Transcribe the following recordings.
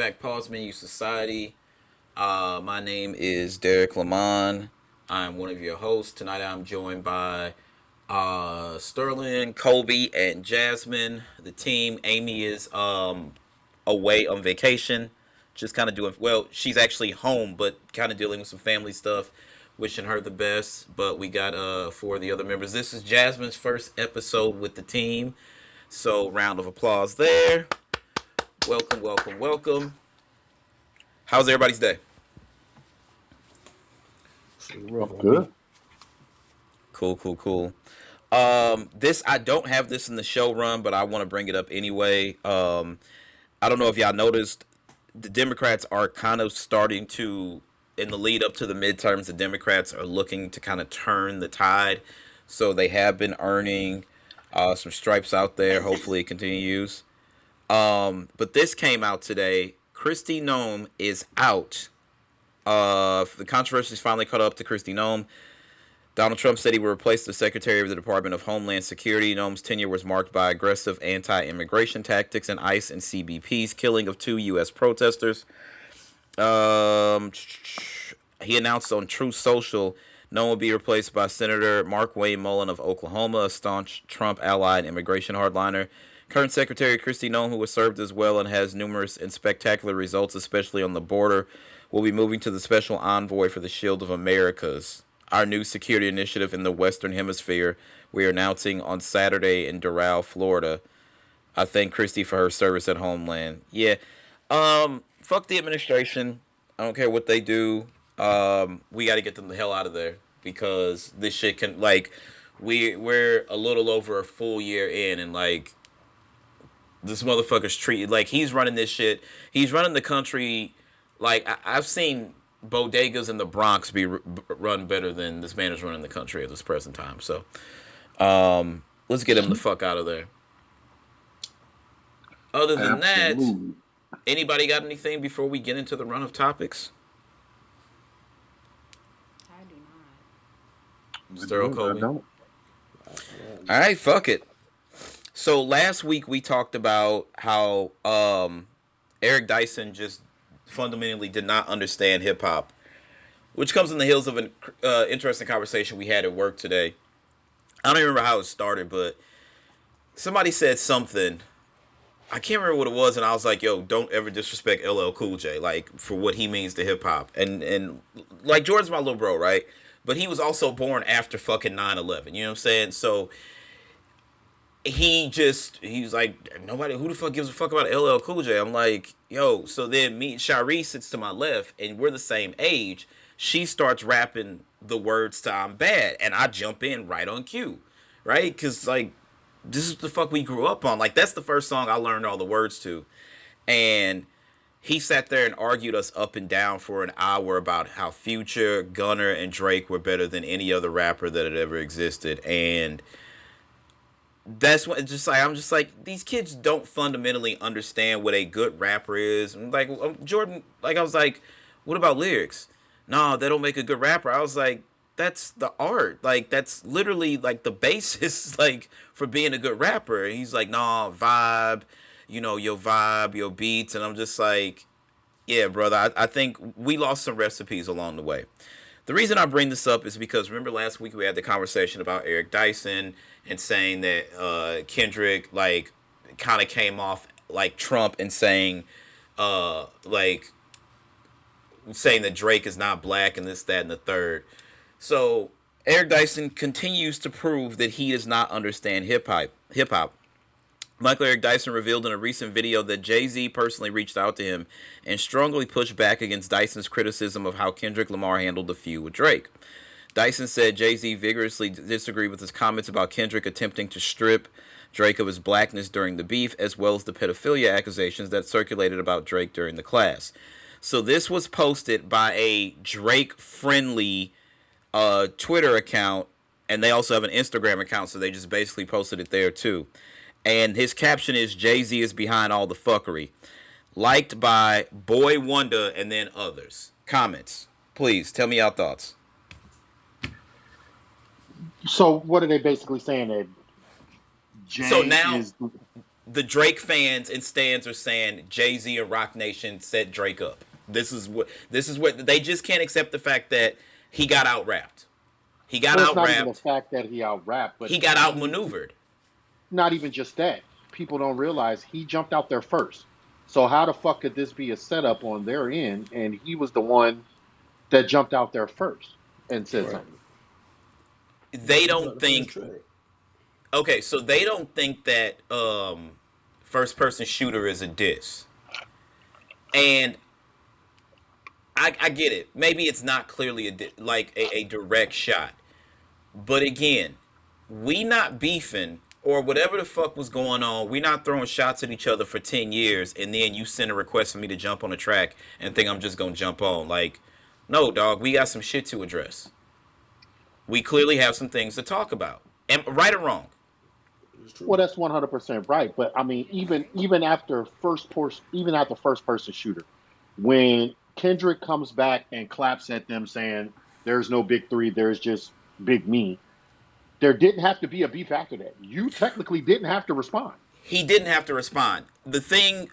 back, Pause Menu Society. My name is Derek Lamont. I'm one of your hosts. Tonight I'm joined by Sterling, Colby, and Jasmine. The team. Amy is away on vacation. Just kind of doing well. She's actually home, but kind of dealing with some family stuff. Wishing her the best. But we got four of the other members. This is Jasmine's first episode with the team. So round of applause there. Welcome, welcome, welcome. How's everybody's day? Good. Cool, cool, cool. This I don't have this in the show run, but I want to bring it up anyway. I don't know if y'all noticed, the Democrats are kind of starting to, in the lead up to the midterms, the Democrats are looking to kind of turn the tide. So they have been earning some stripes out there. Hopefully it continues. But this came out today. Kristi Noem is out. The controversies finally caught up to Kristi Noem. Donald Trump said he would replace the Secretary of the Department of Homeland Security. Noem's tenure was marked by aggressive anti-immigration tactics and ICE and CBP's killing of 2 U.S. protesters. He announced on Truth Social Noem will be replaced by Senator Mark Wayne Mullen of Oklahoma, a staunch Trump allied immigration hardliner. Current Secretary Kristi Noem, who has served as well and has numerous and spectacular results, especially on the border, will be moving to the Special Envoy for the Shield of Americas, our new security initiative in the Western Hemisphere. We are announcing on Saturday in Doral, Florida. I thank Kristi for her service at Homeland. Yeah, fuck the administration. I don't care what they do. We got to get them the hell out of there because this shit can we're a little over a full year in and this motherfucker's treated like he's running this shit. He's running the country. I've seen bodegas in the Bronx be run better than this man is running the country at this present time. So, let's get him the fuck out of there. Other than Absolutely. that, anybody got anything before we get into the run of topics? I do not. Sterling, Colby? I don't. All right, fuck it. So last week we talked about how Eric Dyson just fundamentally did not understand hip hop, which comes in the heels of an interesting conversation we had at work today. I don't even remember how it started, but somebody said something. I can't remember what it was, and I was like, "Yo, don't ever disrespect LL Cool J, for what he means to hip hop." And Jordan's my little bro, right? But he was also born after fucking 9/11. You know what I'm saying? So he was like, nobody, who the fuck gives a fuck about LL Cool J? I'm like, yo, so then Shari sits to my left, and we're the same age. She starts rapping the words to I'm Bad, and I jump in right on cue, right? Because, this is the fuck we grew up on. That's the first song I learned all the words to. And he sat there and argued us up and down for an hour about how Future, Gunner, and Drake were better than any other rapper that had ever existed. And that's what I'm just like, these kids don't fundamentally understand what a good rapper is. And Jordan, I was like, what about lyrics? No, they don't make a good rapper. I was like, that's the art. That's literally the basis for being a good rapper. And he's like, nah, vibe, your vibe, your beats. And I'm just like, yeah, brother, I think we lost some recipes along the way. The reason I bring this up is because remember last week we had the conversation about Eric Dyson and saying that Kendrick kind of came off like Trump and saying saying that Drake is not black and this, that, and the third. So Eric Dyson continues to prove that he does not understand hip hop. Michael Eric Dyson revealed in a recent video that Jay-Z personally reached out to him and strongly pushed back against Dyson's criticism of how Kendrick Lamar handled the feud with Drake. Dyson said Jay-Z vigorously disagreed with his comments about Kendrick attempting to strip Drake of his blackness during the beef, as well as the pedophilia accusations that circulated about Drake during the class. So this was posted by a Drake-friendly Twitter account, and they also have an Instagram account, so they just basically posted it there too. And his caption is, Jay-Z is behind all the fuckery. Liked by Boy Wonder and then others. Comments. Please, tell me your thoughts. So what are they basically saying? That Jay So now, is... the Drake fans and stans are saying Jay-Z and Rock Nation set Drake up. This is what they just can't accept the fact that he got out rapped. He got Well, it's out not even the rapped. fact that he out rapped, but He got outmaneuvered. not even just that. People don't realize he jumped out there first. So how the fuck could this be a setup on their end? And he was the one that jumped out there first and said something. They don't think. Okay, so they don't think that first person shooter is a diss. And I get it. Maybe it's not clearly a direct shot. But again, we not beefing or whatever the fuck was going on. We not throwing shots at each other for 10 years and then you send a request for me to jump on a track and think I'm just going to jump on. Like, no, dog, we got some shit to address. We clearly have some things to talk about. Am right or wrong? Well, that's 100% right. But I mean, even after first person shooter, when Kendrick comes back and claps at them saying there's no big three, there's just big me, there didn't have to be a beef after that. You technically didn't have to respond. He didn't have to respond. The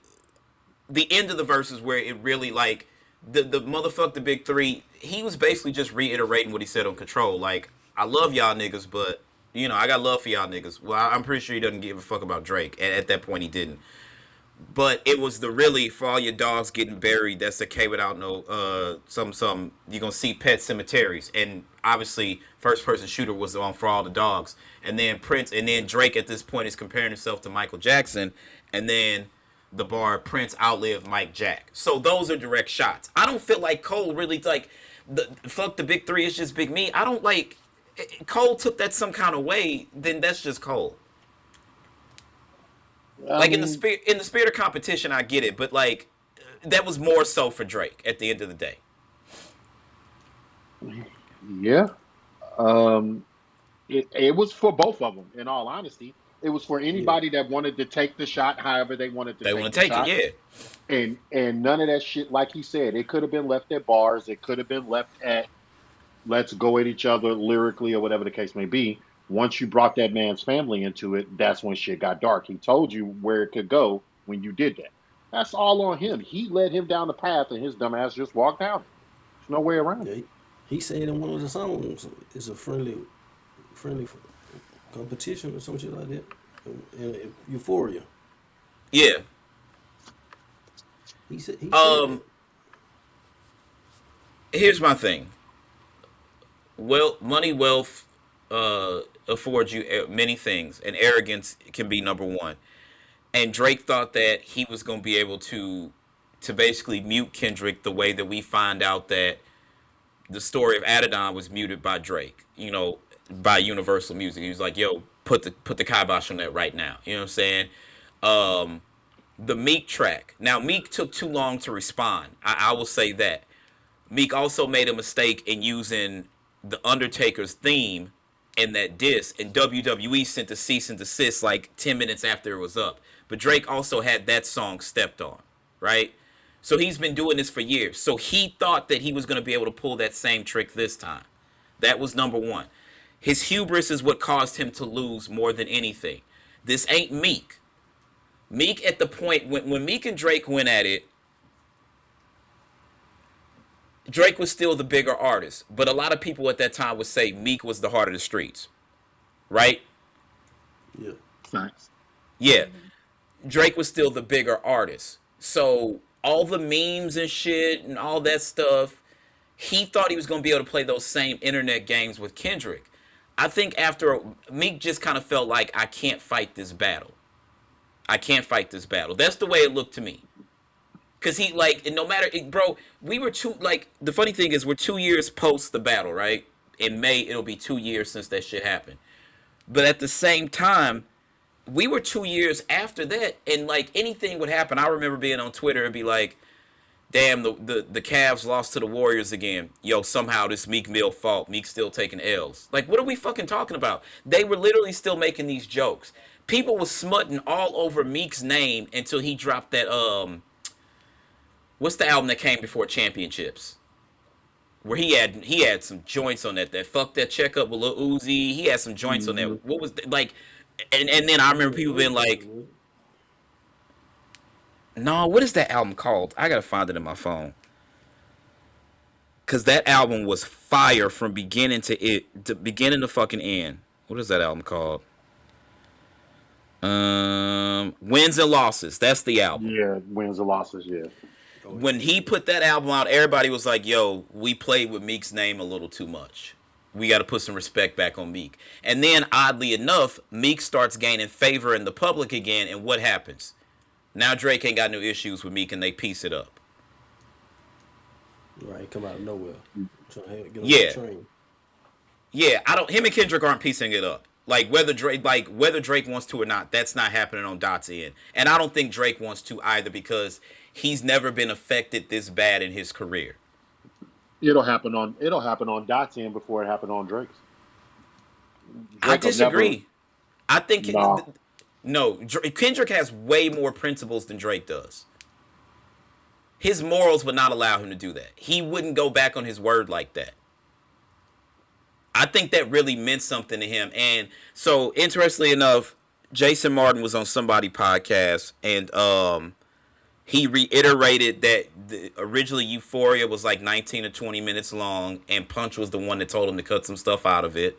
end of the verse is where it really like the motherfucker the big three. He was basically just reiterating what he said on Control. Like, I love y'all niggas, but you know I got love for y'all niggas. Well, I'm pretty sure he doesn't give a fuck about Drake, and at that point he didn't. But it was the really for all your dogs getting buried. That's okay without no some. You're gonna see pet cemeteries, and obviously first person shooter was on for all the dogs. And then Prince, and then Drake at this point is comparing himself to Michael Jackson, and then the bar Prince outlived Mike Jack. So those are direct shots. I don't feel like Cole really like fuck the big three. It's just big me. I don't like Cole took that some kind of way. Then that's just Cole. Like in the spirit of competition, I get it, but like that was more so for Drake at the end of the day. Yeah, it was for both of them. In all honesty, it was for anybody that wanted to take the shot, however they wanted to. They want to take it, yeah. And none of that shit, like he said, it could have been left at bars. It could have been left at let's go at each other lyrically or whatever the case may be. Once you brought that man's family into it, that's when shit got dark. He told you where it could go when you did that. That's all on him. He led him down the path, and his dumb ass just walked down. There's no way around it. He said in one of the songs, it's a friendly competition or some shit like that. In Euphoria. Yeah. He said here's my thing. Well, money, wealth, affords you many things, and arrogance can be number one. And Drake thought that he was going to be able to basically mute Kendrick the way that we find out that the story of Adidon was muted by Drake, you know, by Universal Music. He was like, yo, put the kibosh on that right now. You know what I'm saying? The Meek track. Now, Meek took too long to respond. I will say that. Meek also made a mistake in using the Undertaker's theme in that diss, and WWE sent a cease and desist like 10 minutes after it was up. But Drake also had that song stepped on, right? So he's been doing this for years. So he thought that he was going to be able to pull that same trick this time. That was number one. His hubris is what caused him to lose more than anything. This ain't Meek. Meek at the point, when Meek and Drake went at it, Drake was still the bigger artist, but a lot of people at that time would say Meek was the heart of the streets, right? Yeah. Thanks. Yeah. Drake was still the bigger artist. So all the memes and shit and all that stuff, he thought he was going to be able to play those same internet games with Kendrick. I think after Meek just kind of felt like, I can't fight this battle. I can't fight this battle. That's the way it looked to me. Because he, like, and no matter, bro, we were the funny thing is we're 2 years post the battle, right? In May, it'll be 2 years since that shit happened. But at the same time, we were 2 years after that, and, like, anything would happen. I remember being on Twitter and be like, damn, the Cavs lost to the Warriors again. Yo, somehow this Meek Mill fault. Meek still taking L's. Like, what are we fucking talking about? They were literally still making these jokes. People was smutting all over Meek's name until he dropped that, what's the album that came before Championships? Where he had some joints on that fuck that checkup with Lil Uzi. He had some joints on that. What was like, and then I remember people being like, No, what is that album called? I gotta find it in my phone. Cause that album was fire from beginning to beginning to fucking end. What is that album called? Wins and Losses. That's the album. Yeah, Wins and Losses. Yeah. When he put that album out, everybody was like, "Yo, we played with Meek's name a little too much. We got to put some respect back on Meek." And then, oddly enough, Meek starts gaining favor in the public again, and what happens? Now Drake ain't got no issues with Meek, and they piece it up. Right, come out of nowhere. Trying to get on Yeah. the train. Yeah, I don't. Him and Kendrick aren't piecing it up. Like whether Drake wants to or not, that's not happening on Dot's end, and I don't think Drake wants to either because he's never been affected this bad in his career. It'll happen on Dot's end before it happened on Drake's. I disagree. I think Kendrick has way more principles than Drake does. His morals would not allow him to do that. He wouldn't go back on his word like that. I think that really meant something to him. And so, interestingly enough, Jason Martin was on somebody's podcast, and he reiterated that originally Euphoria was like 19 or 20 minutes long, and Punch was the one that told him to cut some stuff out of it.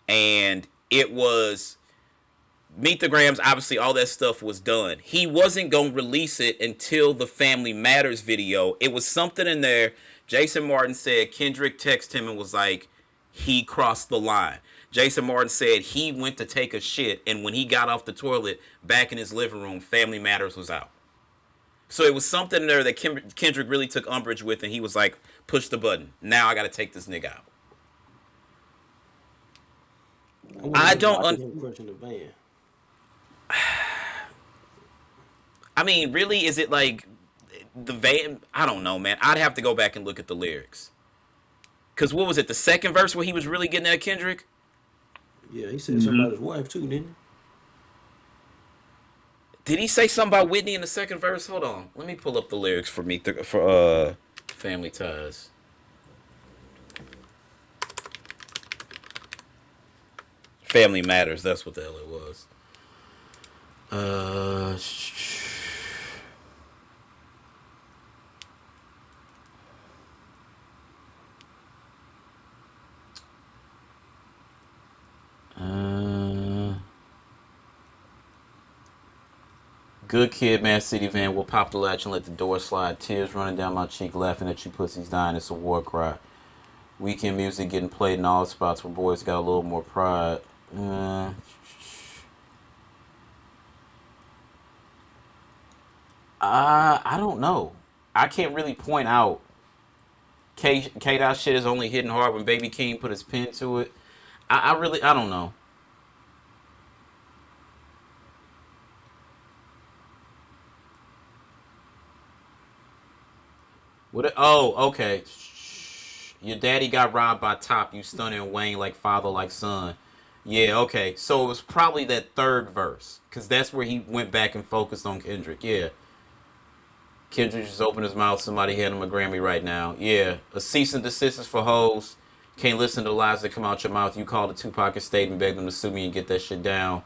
And it was Meet the Grams, obviously all that stuff was done. He wasn't going to release it until the Family Matters video. It was something in there. Jason Martin said Kendrick texted him and was like, he crossed the line. Jason Martin said he went to take a shit, and when he got off the toilet back in his living room, Family Matters was out. So it was something there that Kendrick really took umbrage with, and he was like, push the button. Now I got to take this nigga out. I don't I mean, really, is it like the van? I don't know, man. I'd have to go back and look at the lyrics. Because what was it, the second verse where he was really getting at Kendrick? Yeah, he said something about his wife, too, didn't he? Did he say something about Whitney in the second verse? Hold on. Let me pull up the lyrics for Family Ties. Family Matters, that's what the hell it was. Good kid, Man City van will pop the latch and let the door slide. Tears running down my cheek, laughing at you pussies dying. It's a war cry. Weekend music getting played in all spots where boys got a little more pride. I don't know. I can't really point out. K-Dot shit is only hitting hard when Baby King put his pen to it. I don't know. Okay. Your daddy got robbed by Top. You stunning Wayne like father, like son. Yeah, okay. So it was probably that third verse. Because that's where he went back and focused on Kendrick. Yeah. Kendrick just opened his mouth. Somebody hand him a Grammy right now. Yeah. A cease and desist is for hoes. Can't listen to the lies that come out your mouth. You call the Tupac estate and beg them to sue me and get that shit down.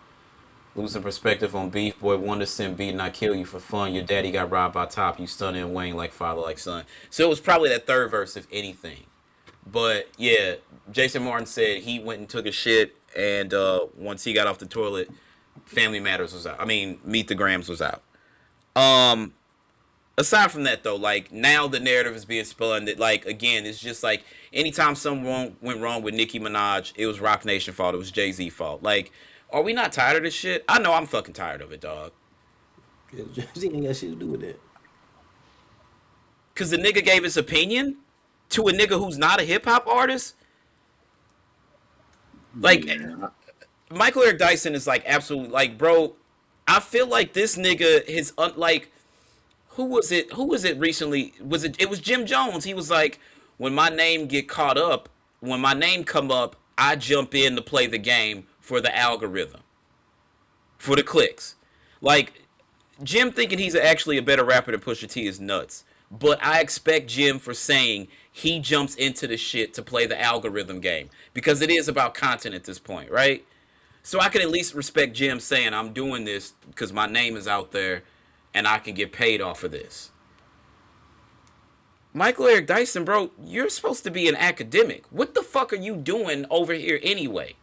Losing perspective on beef, boy, one to send beat and I kill you for fun. Your daddy got robbed by Top. You stunning Wayne like father, like son. So it was probably that third verse, if anything. But yeah, Jason Martin said he went and took a shit, and once he got off the toilet, Family Matters was out. I mean, Meet the Grams was out. Aside from that, though, like, now the narrative is being spun that, like, again, it's just like anytime something went wrong with Nicki Minaj, it was Roc Nation fault. It was Jay-Z fault. Like, are we not tired of this shit? I know I'm fucking tired of it, dog. Yeah, Jay-Z ain't got shit to do with that. Because the nigga gave his opinion to a nigga who's not a hip-hop artist? Like, Michael Eric Dyson is, like, absolutely, like, bro, I feel like this nigga is, like, who was it recently? It was Jim Jones. He was like, when my name come up, I jump in to play the game for the algorithm, for the clicks. Like, Jim thinking he's actually a better rapper than Pusha T is nuts. But I expect Jim for saying he jumps into the shit to play the algorithm game. Because it is about content at this point, right? So I can at least respect Jim saying I'm doing this because my name is out there and I can get paid off of this. Michael Eric Dyson, bro, you're supposed to be an academic. What the fuck are you doing over here anyway?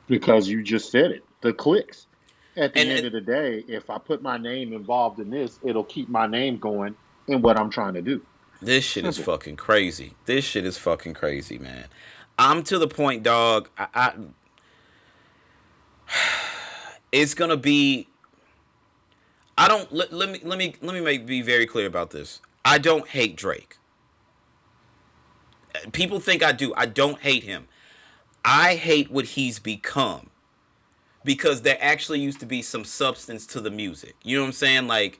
Because you just said it. The clicks. At the end of the day, if I put my name involved in this, it'll keep my name going in what I'm trying to do. This shit is fucking crazy. This shit is fucking crazy, man. I'm to the point, dog. It's gonna be. I don't. Let me be very clear about this. I don't hate Drake. People think I do. I don't hate him. I hate what he's become. Because there actually used to be some substance to the music. You know what I'm saying? Like,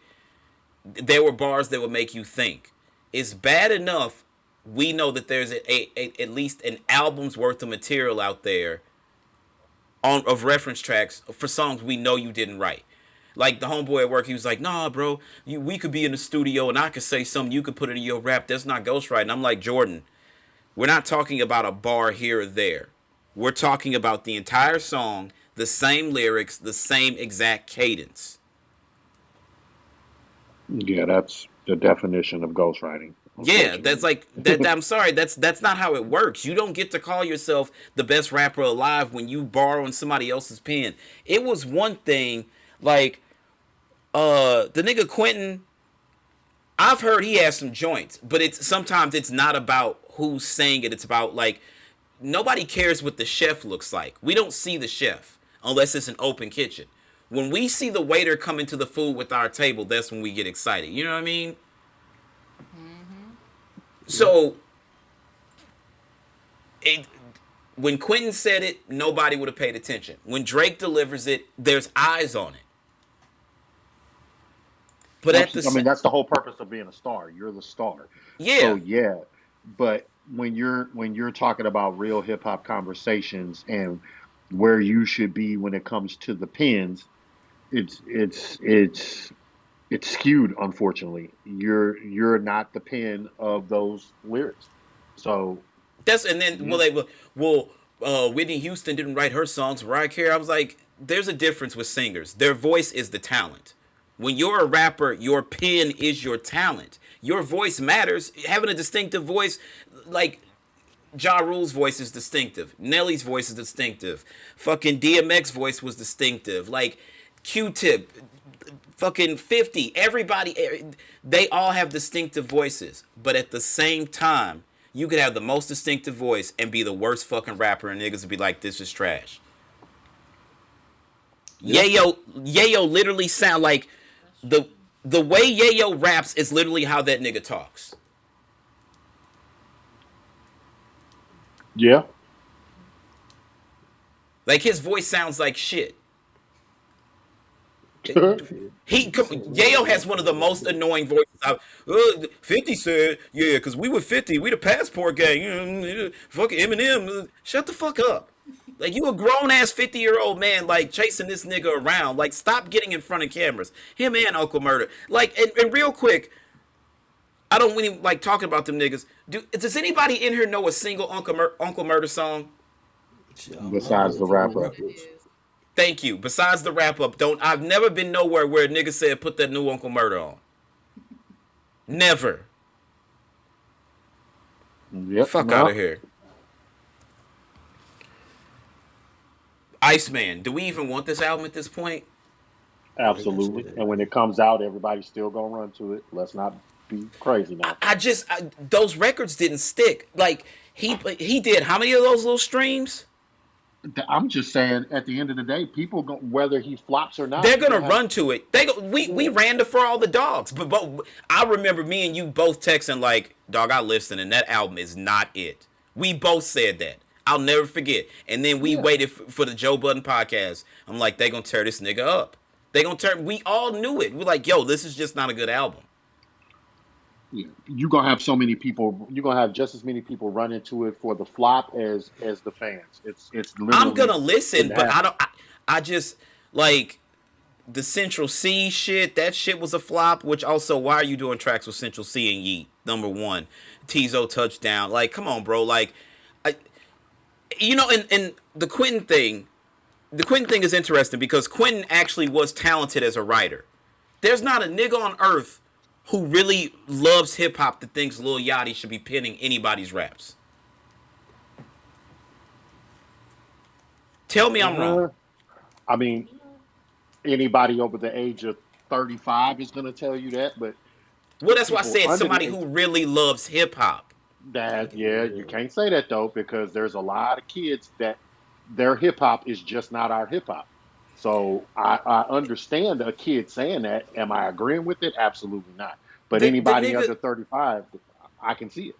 there were bars that would make you think. It's bad enough we know that there's at least an album's worth of material out there of reference tracks for songs we know you didn't write. Like, the homeboy at work, he was like, nah, bro, we could be in the studio and I could say something, you could put it in your rap. That's not ghostwriting. I'm like, Jordan, we're not talking about a bar here or there. We're talking about the entire song, the same lyrics, the same exact cadence. Yeah, that's the definition of ghostwriting. Yeah, that's like that. I'm sorry, that's not how it works. You don't get to call yourself the best rapper alive when you borrowing somebody else's pen. It was one thing, like the nigga Quentin. I've heard he has some joints, but sometimes it's not about who's saying it. It's about, like, nobody cares what the chef looks like. We don't see the chef unless it's an open kitchen. When we see the waiter come into the food with our table, that's when we get excited. You know what I mean? So, when Quentin said it, nobody would have paid attention. When Drake delivers it, there's eyes on it. But that's the whole purpose of being a star. You're the star. Yeah. So yeah, but when you're talking about real hip hop conversations and where you should be when it comes to the pens, it's skewed. Unfortunately, you're not the pen of those lyrics. So Whitney Houston didn't write her songs. Mariah Carey. I was like, there's a difference with singers. Their voice is the talent. When you're a rapper, your pen is your talent. Your voice matters. Having a distinctive voice, like Ja Rule's voice is distinctive. Nelly's voice is distinctive. Fucking DMX voice was distinctive. Like Q-Tip, fucking 50, everybody, they all have distinctive voices. But at the same time, you could have the most distinctive voice and be the worst fucking rapper, and niggas would be like, this is trash. Yep. Yayo literally sound like the way Yayo raps is literally how that nigga talks. Yeah. Like, his voice sounds like shit. Yayo has one of the most annoying voices. 50 said, yeah, because we were 50. We the passport gang. Fucking Eminem. Shut the fuck up. Like, you a grown-ass 50-year-old man, like, chasing this nigga around. Like, stop getting in front of cameras. Him and Uncle Murder. Like, and real quick, I don't really like talking about them niggas. Does anybody in here know a single Uncle Murder song? Besides the wrap-up. Thank you. Besides the wrap-up, I've never been nowhere where a nigga said, put that new Uncle Murder on. Never. Yep, fuck out of here. Iceman, do we even want this album at this point? Absolutely. And when it comes out, everybody's still gonna run to it. Let's not be crazy now. Those records didn't stick. Like, he did how many of those little streams? I'm just saying, at the end of the day, people whether he flops or not, they're gonna run to it. We ran to For All the Dogs, but I remember me and you both texting like, dog, I listened and that album is not it. We both said that. I'll never forget. And then we waited for the Joe Budden podcast. I'm like, they gonna tear this nigga up. We all knew it. We're like, yo, this is just not a good album. Yeah. You're gonna have so many people. You're gonna have just as many people run into it for the flop as the fans. It's literally. I'm gonna listen, but I just like the Central C shit. That shit was a flop. Which also, why are you doing tracks with Central C and Yeet? Number one, Tizo Touchdown. Like, come on, bro. Like, and the Quentin thing. the Quentin thing is interesting because Quentin actually was talented as a writer. There's not a nigga on earth who really loves hip hop that thinks Lil Yachty should be penning anybody's raps. Tell me I'm wrong. I mean, anybody over the age of 35 is going to tell you that, but well, that's why I said somebody who really loves hip hop. You can't say that though, because there's a lot of kids that their hip hop is just not our hip hop. So I understand a kid saying that. Am I agreeing with it? Absolutely not. But anybody nigga, under 35, I can see it.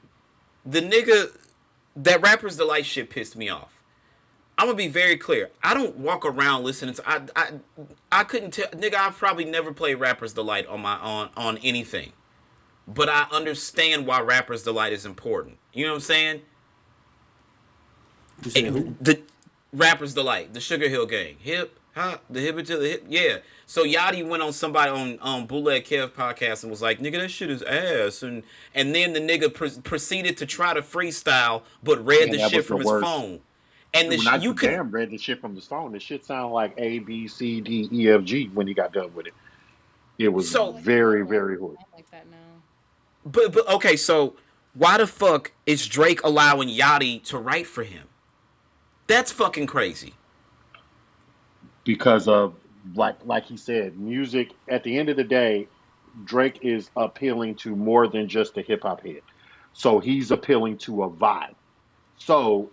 The nigga, that Rapper's Delight shit pissed me off. I'm gonna be very clear. I don't walk around listening to. I couldn't tell, nigga. I've probably never played Rapper's Delight on anything, but I understand why Rapper's Delight is important. You know what I'm saying? You saying who? The Rapper's Delight, the Sugar Hill Gang, hip hop, the hip to the hip, yeah. So Yachty went on somebody on Bootleg Kev podcast and was like, "Nigga, that shit is ass," and then the nigga proceeded to try to freestyle, but read the shit from his phone. And you can read the shit from the phone. The shit sounded like A, B, C, D, E, F, G when he got done with it. It was very, very hood. I like that now. But okay, so why the fuck is Drake allowing Yachty to write for him? That's fucking crazy. Because of like he said, music. At the end of the day, Drake is appealing to more than just a hip hop head. So he's appealing to a vibe. So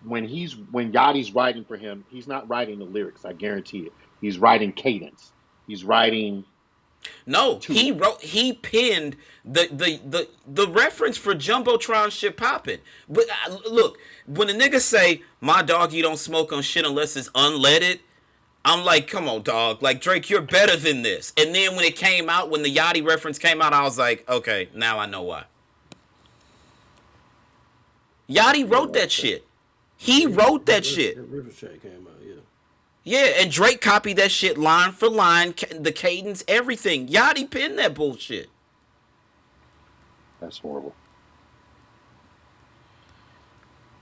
when Yachty's writing for him, he's not writing the lyrics. I guarantee it. He's writing cadence. He's writing. No, he penned the reference for Jumbotron shit popping. But look, when a nigga say, "My dog, you don't smoke on shit unless it's unleaded," I'm like, come on, dog. Like, Drake, you're better than this. And then when it came out, when the Yachty reference came out, I was like, okay, now I know why. Yachty wrote that shit. He wrote that shit. Ricochet came out, yeah. Yeah, and Drake copied that shit line for line, the cadence, everything. Yachty penned that bullshit. That's horrible.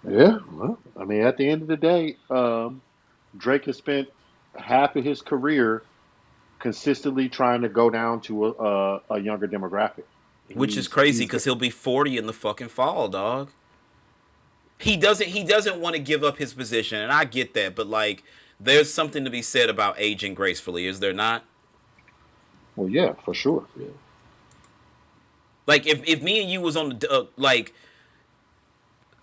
Yeah, well, I mean, at the end of the day, Drake has spent half of his career consistently trying to go down to a younger demographic. Which is crazy because he'll be 40 in the fucking fall, dog. He doesn't want to give up his position, and I get that, but like, there's something to be said about aging gracefully, is there not? Well, yeah, for sure. Yeah. Like, if me and you was on the like,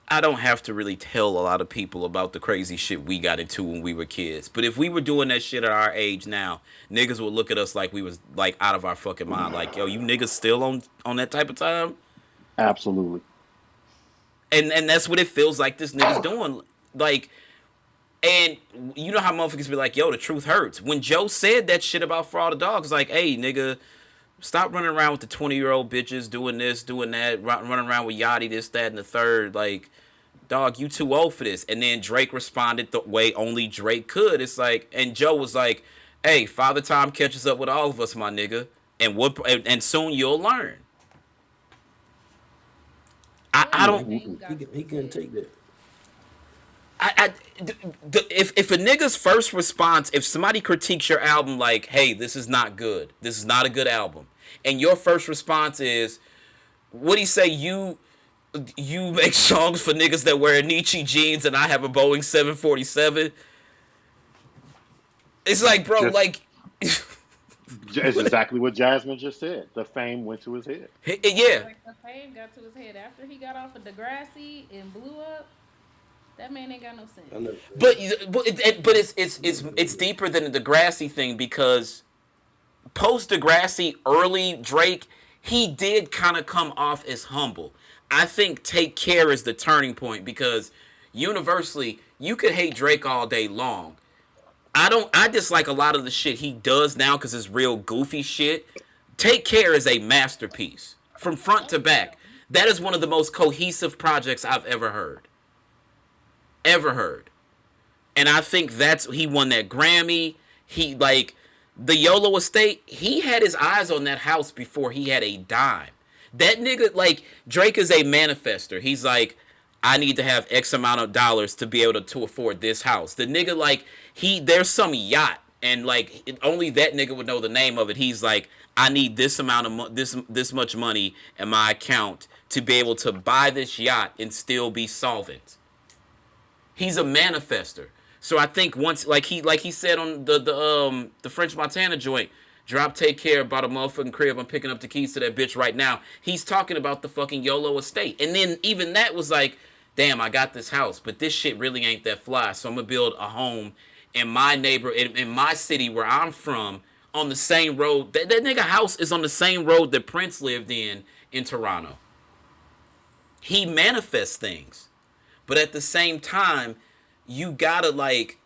I don't have to really tell a lot of people about the crazy shit we got into when we were kids, but if we were doing that shit at our age now, niggas would look at us like we was like out of our fucking mind. Like, yo, you niggas still on that type of time? Absolutely. And that's what it feels like this nigga's doing. Like, and you know how motherfuckers be like, yo, the truth hurts. When Joe said that shit about For All the Dogs, like, hey, nigga, stop running around with the 20-year-old bitches doing this, doing that, running around with Yachty, this, that, and the third. Like, dog, you too old for this. And then Drake responded the way only Drake could. It's like, and Joe was like, hey, Father Time catches up with all of us, my nigga. And soon you'll learn. I don't. He couldn't take that. If a nigga's first response, if somebody critiques your album like, hey, this is not good, this is not a good album, and your first response is, what do you say, you make songs for niggas that wear Nietzsche jeans and I have a Boeing 747? It's like, bro, like... It's exactly what Jasmine just said. The fame went to his head. Yeah. Like, the fame got to his head after he got off of Degrassi and blew up. That man ain't got no sense. But it's deeper than the Degrassi thing, because post Degrassi, early Drake, he did kind of come off as humble. I think Take Care is the turning point, because universally, you could hate Drake all day long. I dislike a lot of the shit he does now because it's real goofy shit. Take Care is a masterpiece from front to back. That is one of the most cohesive projects I've ever heard. And I think he won that Grammy. He, like, the YOLO estate, he had his eyes on that house before he had a dime. That nigga, like, Drake is a manifester. He's like, I need to have X amount of dollars to be able to afford this house. The nigga, like, there's some yacht, and like only that nigga would know the name of it. He's like, I need this amount of this much money in my account to be able to buy this yacht and still be solvent. He's a manifester. So I think once, like he said on the French Montana joint, drop, take care about a motherfucking crib. I'm picking up the keys to that bitch right now. He's talking about the fucking YOLO estate. And then even that was like, damn, I got this house, but this shit really ain't that fly. So I'm going to build a home in my in my city where I'm from on the same road. That nigga house is on the same road that Prince lived in Toronto. He manifests things. But at the same time, you gotta like,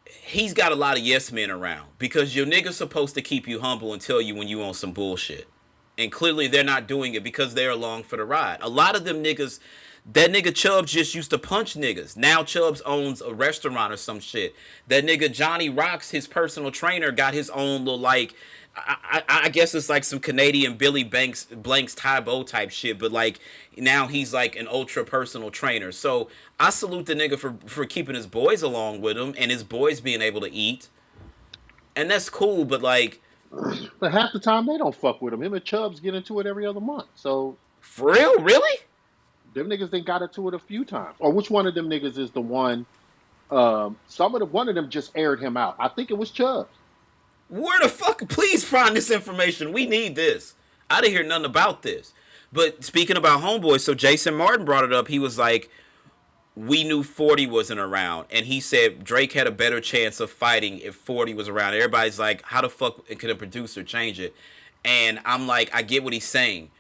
he's got a lot of yes men around because your nigga's supposed to keep you humble and tell you when you on some bullshit. And clearly they're not doing it because they're along for the ride. A lot of them niggas, that nigga Chubbs just used to punch niggas. Now Chubbs owns a restaurant or some shit. That nigga Johnny Rocks, his personal trainer, got his own little like, I guess it's like some Canadian Billy Blanks Ty Bo type shit, but like now he's like an ultra personal trainer. So I salute the nigga for keeping his boys along with him and his boys being able to eat. And that's cool, but like, but half the time they don't fuck with him. Him and Chubbs get into it every other month. So for real, really? Them niggas they got into it a few times. Or which one of them niggas is the one? One of them just aired him out. I think it was Chubbs. Where the fuck? Please find this information. We need this. I didn't hear nothing about this. But speaking about homeboys, so Jason Martin brought it up. He was like, we knew 40 wasn't around. And he said Drake had a better chance of fighting if 40 was around. Everybody's like, how the fuck could a producer change it? And I'm like, I get what he's saying.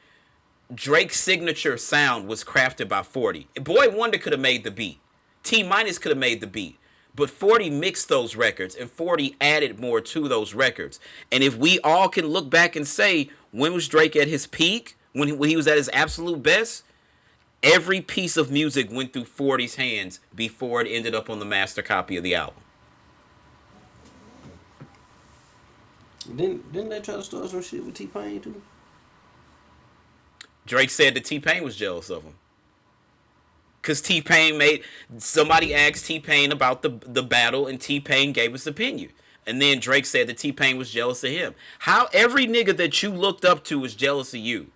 Drake's signature sound was crafted by 40. Boy Wonder could have made the beat. T-Minus could have made the beat. But 40 mixed those records, and 40 added more to those records. And if we all can look back and say, when was Drake at his peak? When he was at his absolute best? Every piece of music went through 40's hands before it ended up on the master copy of the album. Didn't they try to start some shit with T-Pain too? Drake said that T-Pain was jealous of him. Because T-Pain somebody asked T-Pain about the battle, and T-Pain gave his opinion. And then Drake said that T-Pain was jealous of him. How every nigga that you looked up to was jealous of you?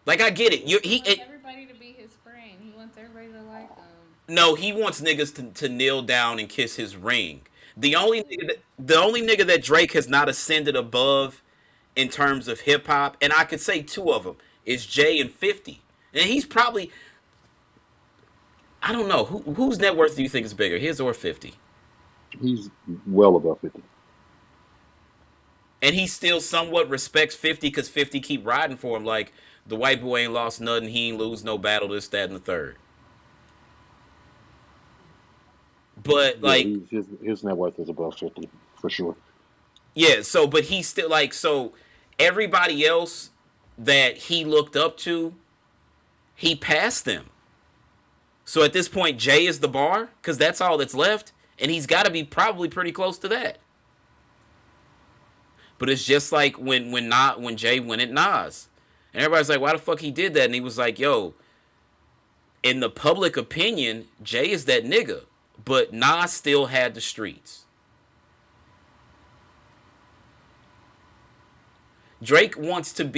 Like, I get it. He wants everybody to be his friend. He wants everybody to like him. No, he wants niggas to kneel down and kiss his ring. The only nigga that Drake has not ascended above in terms of hip-hop, and I could say two of them, is Jay and 50. And he's probably... I don't know. Whose net worth do you think is bigger, his or 50? He's well above 50. And he still somewhat respects 50 because 50 keep riding for him like, the white boy ain't lost nothing, he ain't lose no battle, this, that, and the third. But, like... Yeah, his net worth is above 50, for sure. Yeah, so, but he's still, like, so, everybody else that he looked up to, he passed them. So at this point, Jay is the bar, because that's all that's left, and he's got to be probably pretty close to that. But it's just like when Jay went at Nas. And everybody's like, why the fuck he did that? And he was like, yo, in the public opinion, Jay is that nigga. But Nas still had the streets. Drake wants to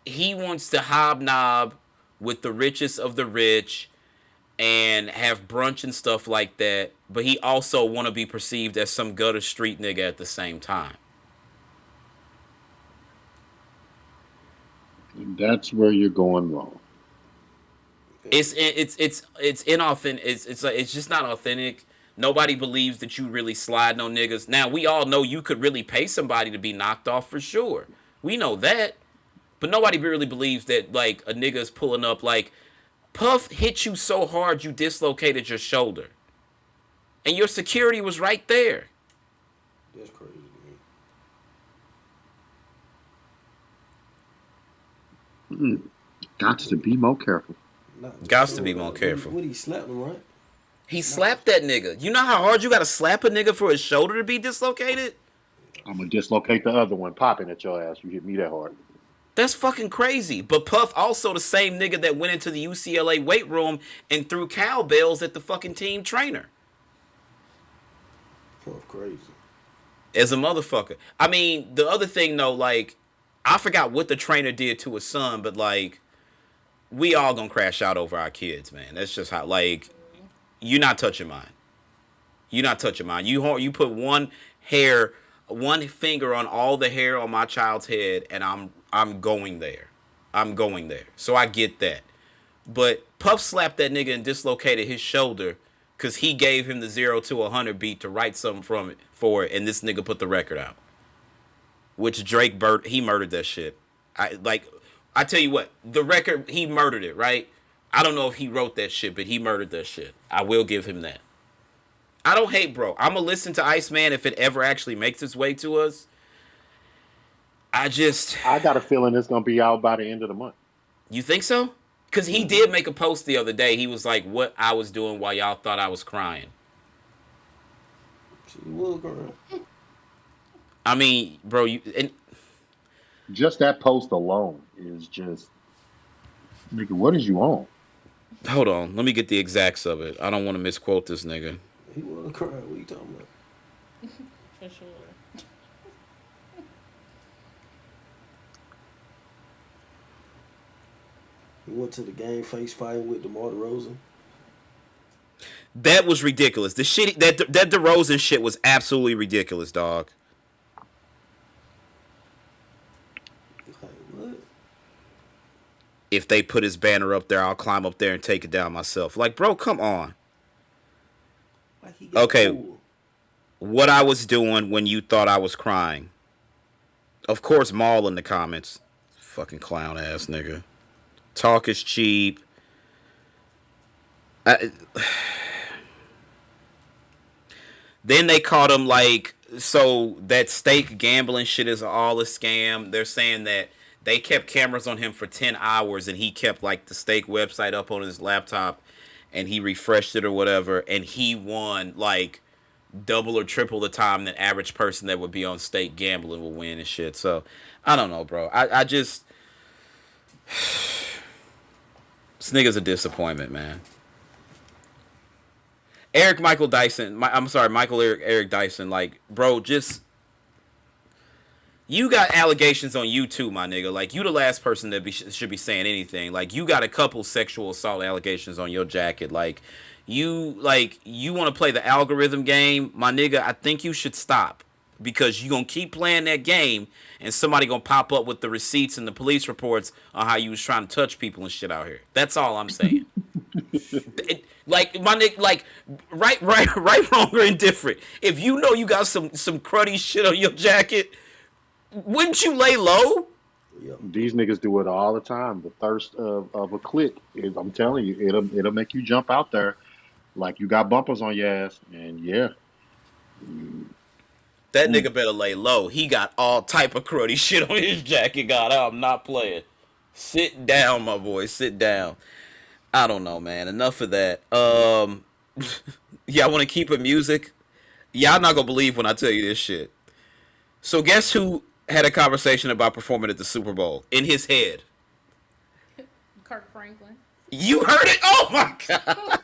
hobnob with the richest of the rich and have brunch and stuff like that, but he also want to be perceived as some gutter street nigga at the same time. That's where you're going wrong. It's inauthentic. It's just not authentic. Nobody believes that you really sliding on niggas. Now, we all know you could really pay somebody to be knocked off for sure. We know that. But nobody really believes that, like, a nigga is pulling up, like, Puff hit you so hard you dislocated your shoulder. And your security was right there. That's crazy to me. Got to be more careful. Got to be more careful. What he slapped him, right? He slapped that nigga. You know how hard you gotta slap a nigga for his shoulder to be dislocated? I'm gonna dislocate the other one popping at your ass. You hit me that hard. That's fucking crazy. But Puff also the same nigga that went into the UCLA weight room and threw cowbells at the fucking team trainer. Puff crazy. As a motherfucker. I mean, the other thing though, like, I forgot what the trainer did to his son, but like, we all gonna crash out over our kids, man. That's just how, like, you're not touching mine. You're not touching mine. You put one finger on all the hair on my child's head, and I'm going there. I'm going there. So I get that. But Puff slapped that nigga and dislocated his shoulder because he gave him the 0 to 100 beat to write something for it, and this nigga put the record out. Which Drake, he murdered that shit. I tell you what, the record, he murdered it, right? I don't know if he wrote that shit, but he murdered that shit. I will give him that. I don't hate, bro. I'm going to listen to Iceman if it ever actually makes its way to us. I got a feeling it's going to be out by the end of the month. You think so? Because he did make a post the other day. He was like, what I was doing while y'all thought I was crying. She was crying. I mean, bro, just that post alone is just, nigga, what is you on? Hold on. Let me get the exacts of it. I don't want to misquote this nigga. He wasn't crying. What are you talking about? For sure. He went to the game face fighting with DeMar DeRozan. That was ridiculous. The shit that DeRozan shit was absolutely ridiculous, dog. Like, what? If they put his banner up there, I'll climb up there and take it down myself. Like, bro, come on. Like he got okay. cool. What I was doing when you thought I was crying. Of course, Maul in the comments. Fucking clown ass nigga. Talk is cheap. Then they caught him like, so that stake gambling shit is all a scam. They're saying that they kept cameras on him for 10 hours and he kept like the stake website up on his laptop and he refreshed it or whatever, and he won like double or triple the time that average person that would be on stake gambling will win and shit. So I don't know, bro. I just this nigga's a disappointment, man. Michael Eric Dyson, like, bro, just, you got allegations on you too, my nigga. Like, you the last person that should be saying anything. Like, you got a couple sexual assault allegations on your jacket. Like, you want to play the algorithm game, my nigga, I think you should stop. Because you gonna keep playing that game, and somebody gonna pop up with the receipts and the police reports on how you was trying to touch people and shit out here. That's all I'm saying. Like, my nigga, like, right, wrong, or indifferent. If you know you got some cruddy shit on your jacket, wouldn't you lay low? These niggas do it all the time. The thirst of a click, I'm telling you, it'll make you jump out there like you got bumpers on your ass, and yeah. That nigga better lay low. He got all type of cruddy shit on his jacket. God, I'm not playing. Sit down, my boy. Sit down. I don't know, man. Enough of that. Y'all want to keep it music? Y'all not gonna believe when I tell you this shit. So guess who had a conversation about performing at the Super Bowl in his head? Kirk Franklin. You heard it? Oh my god.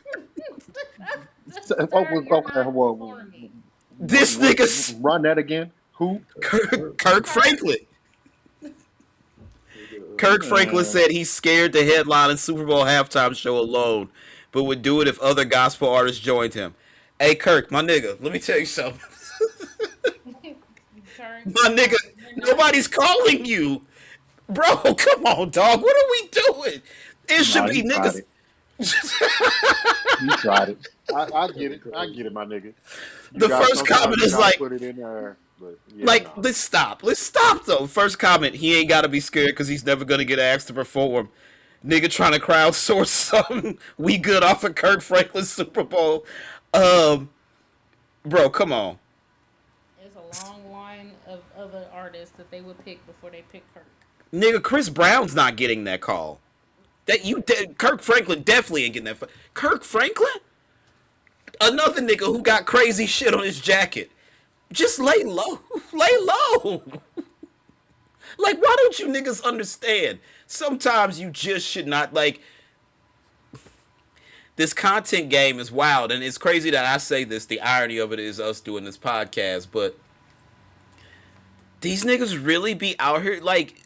This nigga. Run that again. Who? Kirk Franklin. Kirk Franklin said he's scared to headline a Super Bowl halftime show alone, but would do it if other gospel artists joined him. Hey, Kirk, my nigga, let me tell you something. My nigga, nobody's calling you. Bro, come on, dog. What are we doing? It should be niggas. You tried it. I get it. I get it, my nigga. The first comment is like, put it in there, but yeah, like, let's stop. Let's stop, though. First comment, he ain't got to be scared because he's never going to get asked to perform. Nigga trying to crowdsource something. We good off of Kirk Franklin's Super Bowl. Bro, come on. There's a long line of other artists that they would pick before they pick Kirk. Nigga, Chris Brown's not getting that call. Kirk Franklin definitely ain't getting that. Kirk Franklin? Another nigga who got crazy shit on his jacket. Just lay low. Lay low. Like, why don't you niggas understand? Sometimes you just should not, like, this content game is wild, and it's crazy that I say this. The irony of it is us doing this podcast, but these niggas really be out here, like,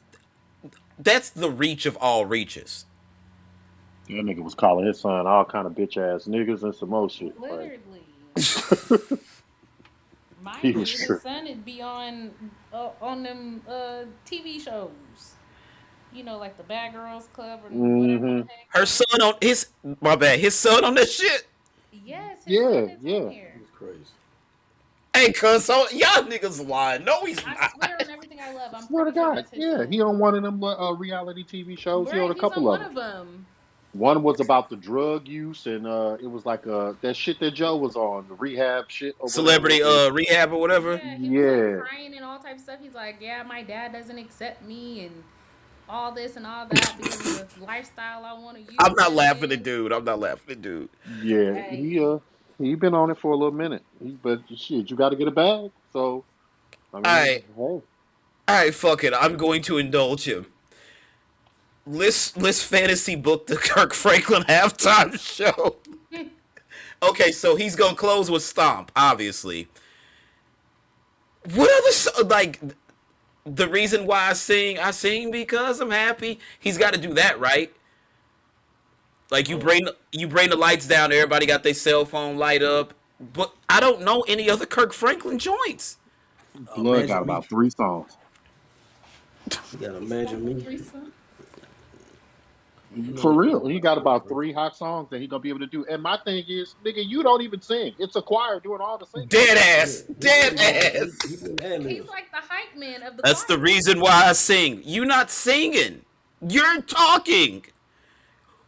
that's the reach of all reaches. That nigga was calling his son all kind of bitch ass niggas and some more shit. Literally. He My was sure. son would be on them TV shows. You know, like the Bad Girls Club or whatever the heck. Her son on his his son on this shit. Yes, his son is on here. It's crazy. Hey, cuz, so y'all niggas lying. No, he's not. I swear on everything I love. I'm Swear to pretty sure God, that's his yeah, son. he on one of them reality TV shows. Right, he on a couple he's on of one of them. One was about the drug use, and it was like that shit that Joe was on, the rehab shit. Celebrity rehab or whatever. Yeah, he was like crying and all types of stuff. He's like, yeah, my dad doesn't accept me and all this and all that because of the lifestyle I want to use. I'm not laughing at dude. Yeah, he been on it for a little minute. But shit, you got to get a bag. So, I mean, hey. All right, fuck it. I'm going to indulge him. Let's fantasy book the Kirk Franklin halftime show. Okay, so he's gonna close with Stomp, obviously. What other like the reason why I sing because I'm happy. He's got to do that, right? Like you bring the lights down, everybody got their cell phone light up. But I don't know any other Kirk Franklin joints. Blood got about 3 songs. You gotta imagine me. For real, he got about 3 hot songs that he gonna be able to do. And my thing is, nigga, you don't even sing. It's a choir doing all the singing. Dead ass. He's like the hype man of the That's choir. the reason why I sing. You're not singing. You're talking.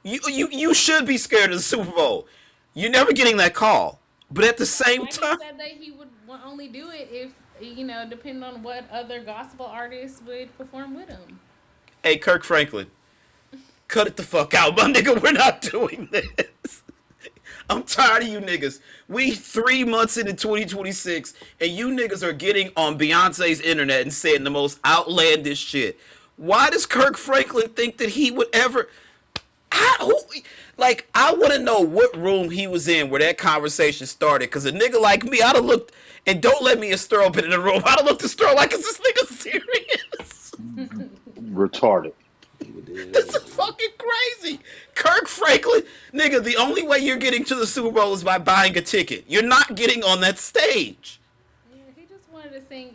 You should be scared of the Super Bowl. You're never getting that call. But at the same time, he said that he would only do it if, depending on what other gospel artists would perform with him. Hey, Kirk Franklin, cut it the fuck out, my nigga. We're not doing this. I'm tired of you niggas. We 3 months into 2026, and you niggas are getting on Beyonce's internet and saying the most outlandish shit. Why does Kirk Franklin think that he would ever... I want to know what room he was in where that conversation started. Because a nigga like me, I'd have looked, and don't let me and Sterl been in the room, I'd have looked at Sterl like, is this nigga serious? Retarded. This is fucking crazy. Kirk Franklin, nigga, the only way you're getting to the Super Bowl is by buying a ticket. You're not getting on that stage. Yeah, he just wanted to sing,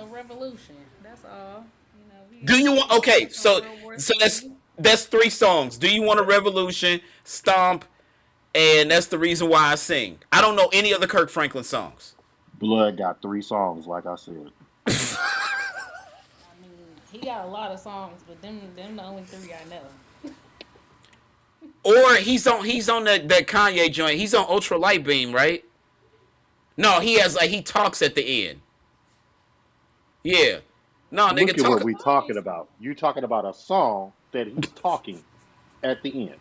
Revolution. That's all. Do you want... Okay, so that's 3 songs. Do you want a Revolution, Stomp, and that's the reason why I sing. I don't know any other Kirk Franklin songs. Blood got 3 songs, like I said. He got a lot of songs, but them the only 3 I know. Or he's on that Kanye joint. He's on Ultra Light Beam, right? No, he talks at the end. Yeah. No, nigga, look at what we talking about. You talking about a song that he's talking at the end.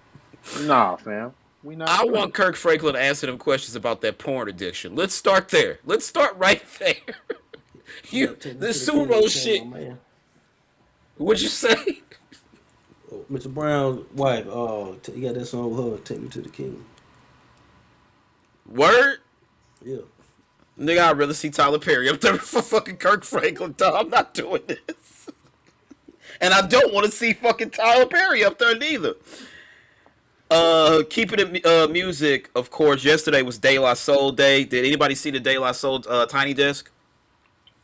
Nah, fam. We not. I want Kirk Franklin to answer them questions about that porn addiction. Let's start there. Let's start right there. The Super Bowl shit. What'd you say? Mr. Brown's wife, you got that song with her, Take Me to the King. Word? Yeah. Nigga, I'd rather see Tyler Perry up there for fucking Kirk Franklin. I'm not doing this. And I don't want to see fucking Tyler Perry up there neither. Keeping it music, of course, yesterday was De La Soul Day. Did anybody see the De La Soul Tiny Desk?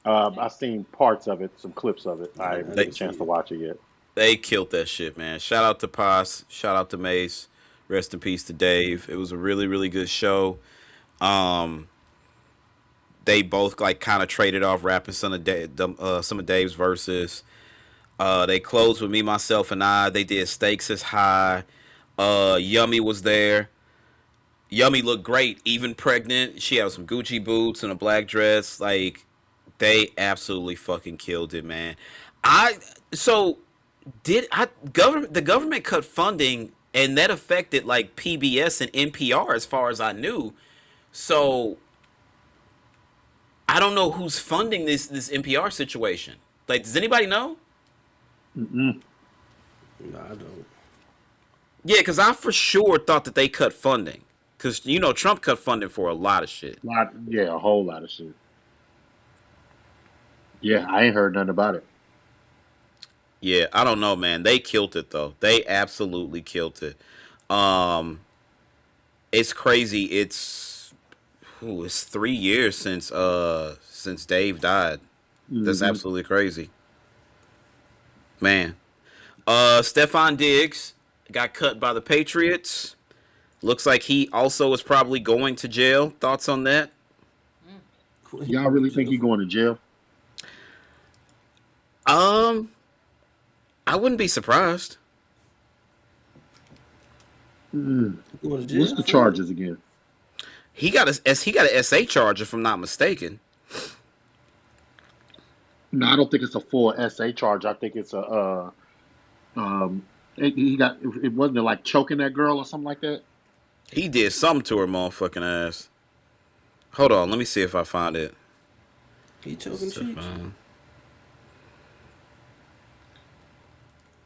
I've seen parts of it, some clips of it. I haven't had a chance to watch it yet. They killed that shit, man. Shout out to Paz. Shout out to Mace. Rest in peace to Dave. It was a really, really good show. They both kind of traded off rapping some of Dave's verses. They closed with Me, Myself, and I. They did Stakes is High. Yummy was there. Yummy looked great, even pregnant. She had some Gucci boots and a black dress. They absolutely fucking killed it, man. The government cut funding, and that affected PBS and NPR as far as I knew. So I don't know who's funding this NPR situation. Does anybody know? Mm-mm. No, I don't. Yeah, because I for sure thought that they cut funding. Because, Trump cut funding for a lot of shit. A whole lot of shit. Yeah, I ain't heard nothing about it. Yeah, I don't know, man. They killed it, though. They absolutely killed it. Um, it's crazy. It's 3 years since Dave died. That's Mm-hmm. absolutely crazy. Man. Stephon Diggs got cut by the Patriots. Looks like he also is probably going to jail. Thoughts on that? Y'all really think he going to jail? Um, I wouldn't be surprised. What's the charges again? He got a SA charge, if I'm not mistaken. No, I don't think it's a full SA charge. I think it's a he got it wasn't like choking that girl or something like that. He did something to her motherfucking ass. Hold on, let me see if I find it. He choking cheeks.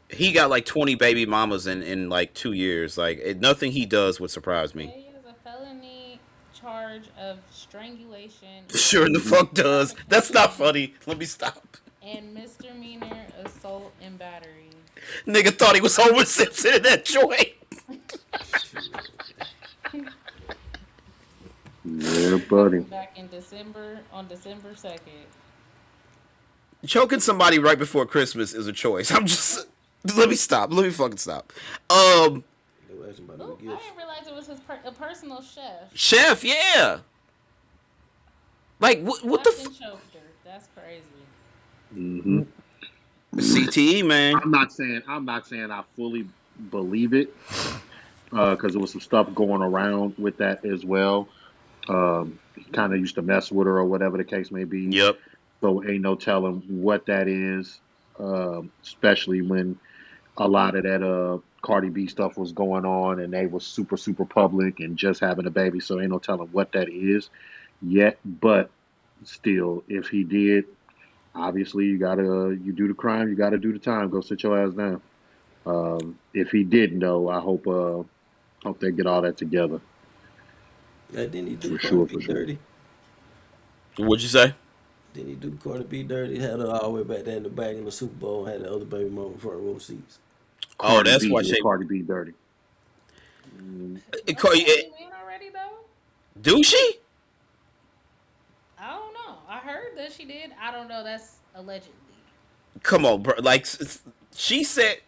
He got like 20 baby mamas in like 2 years. Like nothing he does would surprise me. He has a felony charge of strangulation. Sure the fuck does. That's not funny. Let me stop. And misdemeanor assault and battery. Nigga thought he was Homer Simpson in that joint. Yeah, buddy. Back in on December 2nd. Choking somebody right before Christmas is a choice. Let me stop. Let me fucking stop. I didn't realize it was a personal chef. Chef, yeah. Like what the choked her. That's crazy. Mm-hmm. CTE, man. I'm not saying I fully believe it, because there was some stuff going around with that as well. He kind of used to mess with her or whatever the case may be. Yep. So ain't no telling what that is, especially when a lot of that Cardi B stuff was going on and they was super, super public and just having a baby. So ain't no telling what that is yet. But still, if he did, obviously you do the crime, you gotta do the time. Go sit your ass down. If he didn't, though, I hope they get all that together. Yeah, didn't he do Cardi B dirty? What'd you say? Didn't he do Cardi B dirty? Had her all the way back there in the back in the Super Bowl. Had the other baby mama front row seats. That's why Cardi B dirty. Already though? Do she? I don't know. I heard that she did. I don't know. That's allegedly. Come on, bro. Like she said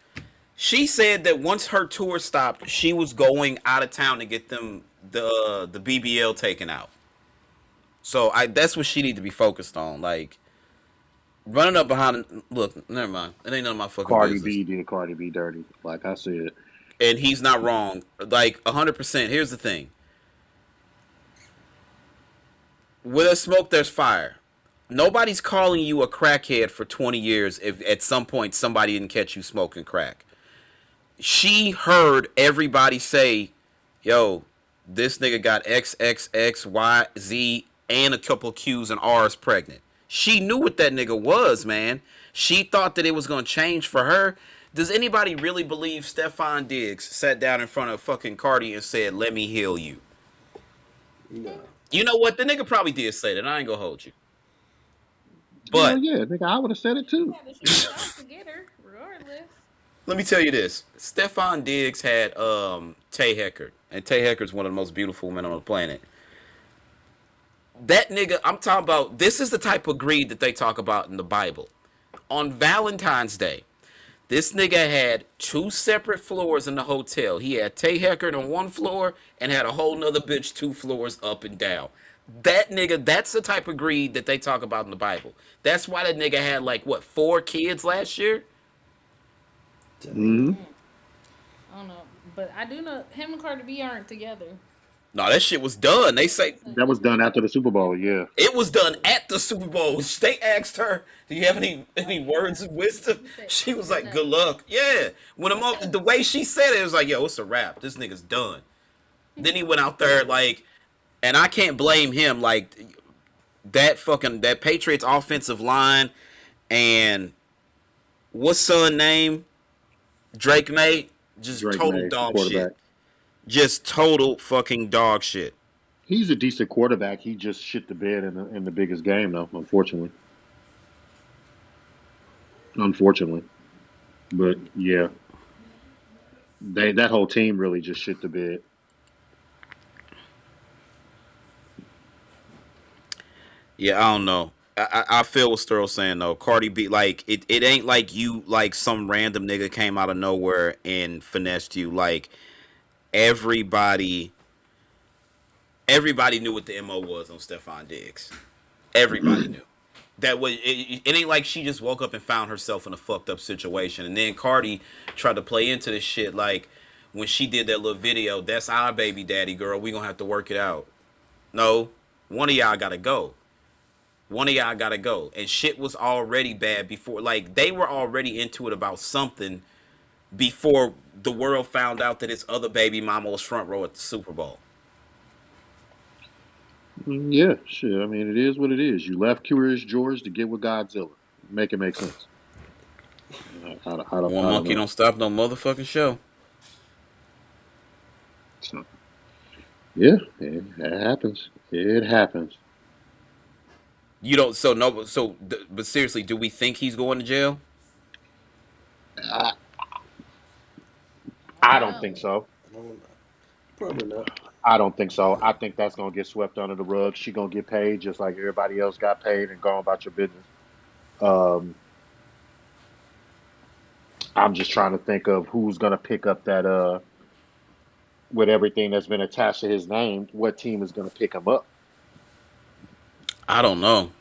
that once her tour stopped, she was going out of town to get them the BBL taken out. So that's what she need to be focused on. Like running up behind. Look, never mind. It ain't none of my fucking Cardi business. B did Cardi B dirty, like I said, and he's not wrong. Like 100%. Here's the thing. With a smoke, there's fire. Nobody's calling you a crackhead for 20 years if at some point somebody didn't catch you smoking crack. She heard everybody say, yo, this nigga got X, X, X, Y, Z, and a couple Q's and R's pregnant. She knew what that nigga was, man. She thought that it was going to change for her. Does anybody really believe Stephon Diggs sat down in front of fucking Cardi and said, let me heal you? No. You know what? The nigga probably did say that. I ain't going to hold you. But yeah, nigga, I would have said it too. Regardless. Let me tell you this. Stephon Diggs had Tay Heckard. And Tay Heckard's one of the most beautiful women on the planet. That nigga, I'm talking about, this is the type of greed that they talk about in the Bible. On Valentine's Day, this nigga had 2 separate floors in the hotel. He had Tay Heckard on one floor and had a whole nother bitch 2 floors up and down. That nigga, that's the type of greed that they talk about in the Bible. That's why that nigga had 4 kids last year? Mm-hmm. I don't know, but I do know him and Cardi B aren't together. No, that shit was done. They say that was done after the Super Bowl. Yeah, it was done at the Super Bowl. They asked her, "Do you have any words of wisdom?" She was like, "Good luck." Yeah, when the way she said it was like, "Yo, it's a wrap. This nigga's done." Then he went out there and I can't blame him. That Patriots offensive line and what's son name? Drake May. Just Drake total May, the dog shit. quarterback. Just total fucking dog shit. He's a decent quarterback. He just shit the bed in the biggest game, though. Unfortunately, but yeah, that whole team really just shit the bed. Yeah, I don't know. I feel what Sterl's saying though. Cardi B, like it ain't like you like some random nigga came out of nowhere and finessed you. Like everybody, everybody knew what the mo was on Stephon Diggs. Everybody knew. That was it ain't like she just woke up and found herself in a fucked up situation. And then Cardi tried to play into this shit like when she did that little video. That's our baby daddy, girl. We gonna have to work it out. No, one of y'all gotta go. One of y'all gotta go. And shit was already bad before. Like they were already into it about something before the world found out that his other baby mama was front row at the Super Bowl. Yeah, shit. I mean, it is what it is. You left Curious George to get with Godzilla. Make it make sense. One monkey don't stop no motherfucking show. So, yeah, it happens. It happens. You don't. So no. So, but seriously, do we think he's going to jail? I don't think so. Probably not. I don't think so. I think that's gonna get swept under the rug. She gonna get paid just like everybody else got paid and go about your business. Um, I'm just trying to think of who's gonna pick up that with everything that's been attached to his name. What team is gonna pick him up? I don't know.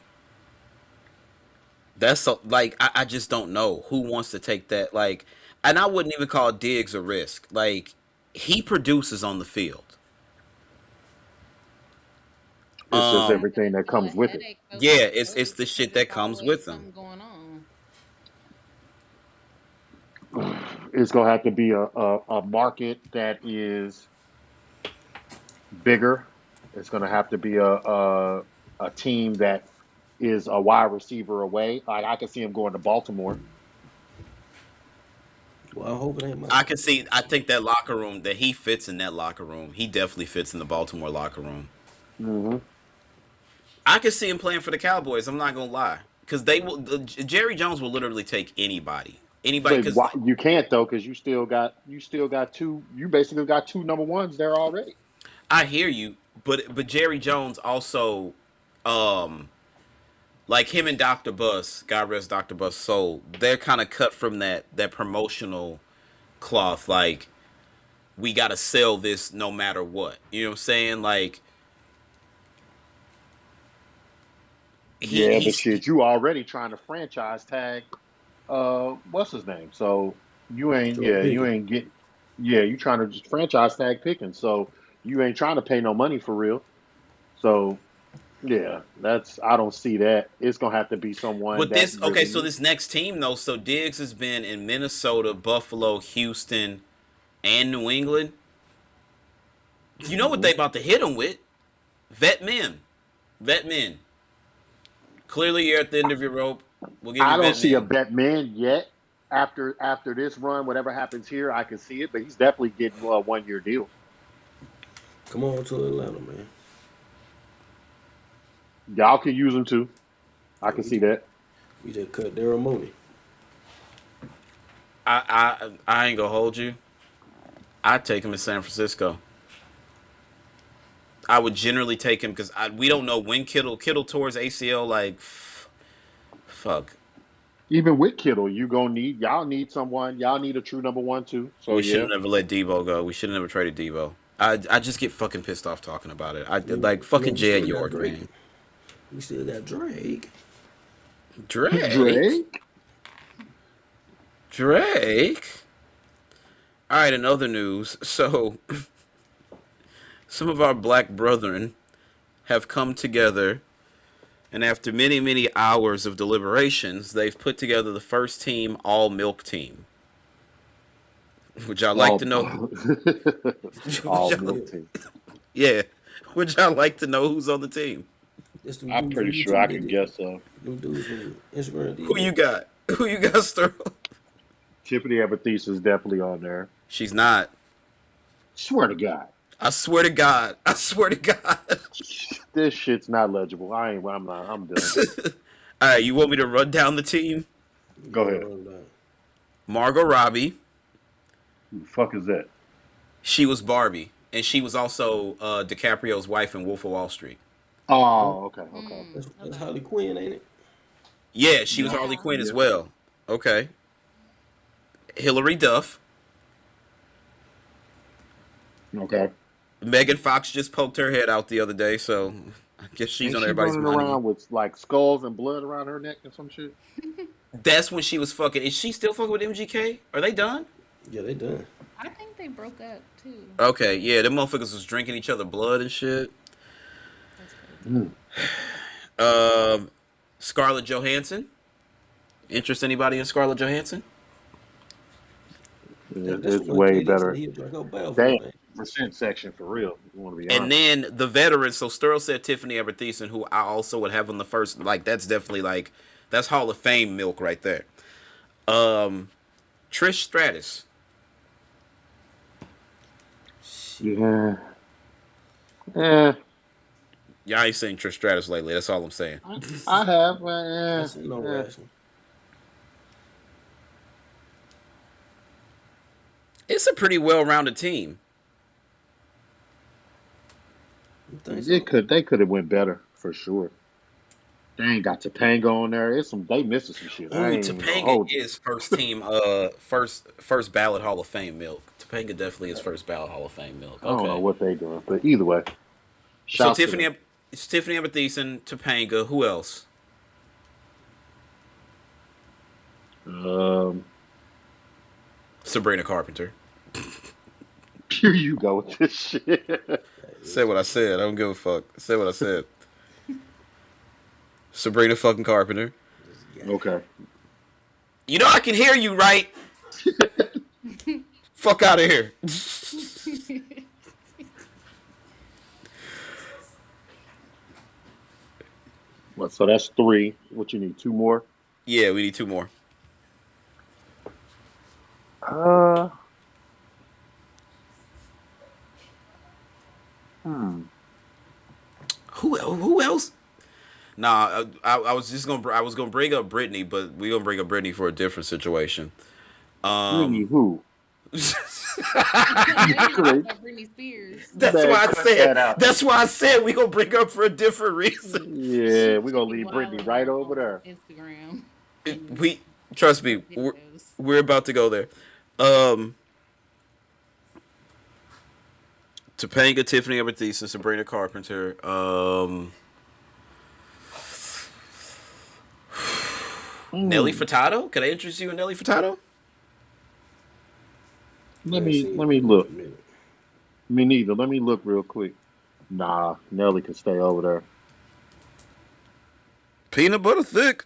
That's so, like I just don't know who wants to take that. Like, and I wouldn't even call Diggs a risk. Like, he produces on the field. It's just everything that comes with it. Yeah, it's the shit that comes with him. Going on. It's gonna have to be a market that is bigger. It's gonna have to be a team that is a wide receiver away. Like I can see him going to Baltimore. Well, I hope it ain't. I can see. I think that locker room that he fits in that locker room. He definitely fits in the Baltimore locker room. Mm-hmm. I can see him playing for the Cowboys. I'm not gonna lie, because they will. Jerry Jones will literally take anybody. Anybody. But you can't though, because you still got two. You basically got two number ones there already. I hear you, but Jerry Jones also, like him and Dr. Bus, God rest Dr. Bus' soul, they're kind of cut from that promotional cloth. Like, we gotta sell this no matter what. You know what I'm saying? Like, but shit, you already trying to franchise tag. What's his name? So you ain't. You trying to just franchise tag Pickens. So you ain't trying to pay no money for real. So. Yeah, I don't see that. It's gonna have to be someone. But so this next team though, so Diggs has been in Minnesota, Buffalo, Houston, and New England. You know what they about to hit him with? Vet men. Clearly, you're at the end of your rope. We'll give you. I don't see a vet man yet. After this run, whatever happens here, I can see it. But he's definitely getting a 1-year deal. Come on to Atlanta, man. Y'all can use him too. I can see that. We just cut Daryl Mooney. I ain't gonna hold you. I'd take him to San Francisco. I would generally take him because we don't know when Kittle tore his ACL. Like, fuck. Even with Kittle, y'all need someone. Y'all need a true number one too. So we should have never let Debo go. We should have never traded Debo. I just get fucking pissed off talking about it. Like fucking Jed York, man. We still got Drake. All right, in other news, so some of our black brethren have come together, and after many, many hours of deliberations, they've put together the first team all-milk team. Would y'all like to know? All-milk team. Yeah. Would y'all like to know who's on the team? I'm pretty sure I can guess so. Them dudes from Instagram. Who you got? Sterl? Tiffany Aberthesis is definitely on there. She's not. Swear to God. I swear to God. I swear to God. This shit's not legible. I'm not. I'm done. All right, you want me to run down the team? Go ahead. Margot Robbie. Who the fuck is that? She was Barbie, and she was also DiCaprio's wife in Wolf of Wall Street. Oh, okay. That's Harley Quinn, ain't it? Yeah, she was Harley Quinn as well. Okay. Hilary Duff. Okay. Megan Fox just poked her head out the other day, so I guess she's on everybody's running mind. around with like skulls and blood around her neck and some shit. That's when she was fucking. Is she still fucking with MGK? Are they done? Yeah, they done. I think they broke up too. Okay, yeah, them motherfuckers was drinking each other blood and shit. Scarlett Johansson. Interest anybody in Scarlett Johansson? It's way better. Damn, percent section for real. You want to be honest. And then the veterans. So Sterl said Tiffany Aberthesis, who I also would have on the first. Like that's definitely like that's Hall of Fame milk right there. Trish Stratus. Yeah. Y'all ain't seen Trish Stratus lately. That's all I'm saying. I have. No. It's a pretty well-rounded team. They could have went better for sure. They ain't got Topanga on there. They missing some shit. Topanga is first team, first ballot Hall of Fame milk. Topanga definitely is first ballot Hall of Fame milk. Okay. I don't know what they doing, but either way. So Tiffany Aberthesis, Topanga. Who else? Sabrina Carpenter. Here you go with this shit. Said what I said. I don't give a fuck. Said what I said. Sabrina fucking Carpenter. Okay. You know I can hear you, right? Fuck out of here. What? So that's 3. What you need? 2 more? Yeah, we need 2 more. Who else? Nah, I was gonna bring up Britney, but we're gonna bring up Britney for a different situation. Britney who? Britney Spears. That's why I said we're gonna bring up for a different reason. Yeah, we're gonna leave Britney right over there. Instagram. Trust me, we're about to go there. Topanga, Tiffany Aberthesis, Sabrina Carpenter. Nelly Furtado? Can I introduce you to Nelly Furtado? Let me look. Me neither. Let me look real quick. Nah, Nelly can stay over there. Peanut butter thick.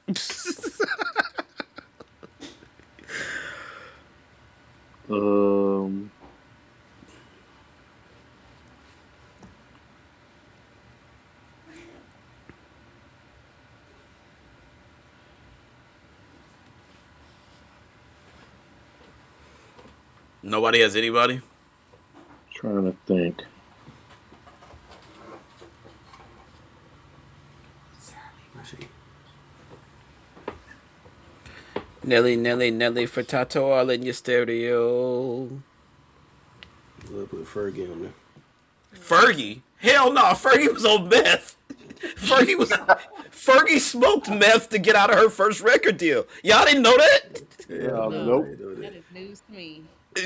Nobody has anybody? Trying to think. Nelly Furtado all in your stereo. We'll put Fergie on there. Fergie? Hell no, Fergie was on meth. Fergie smoked meth to get out of her first record deal. Y'all didn't know that? Nope. That is news to me.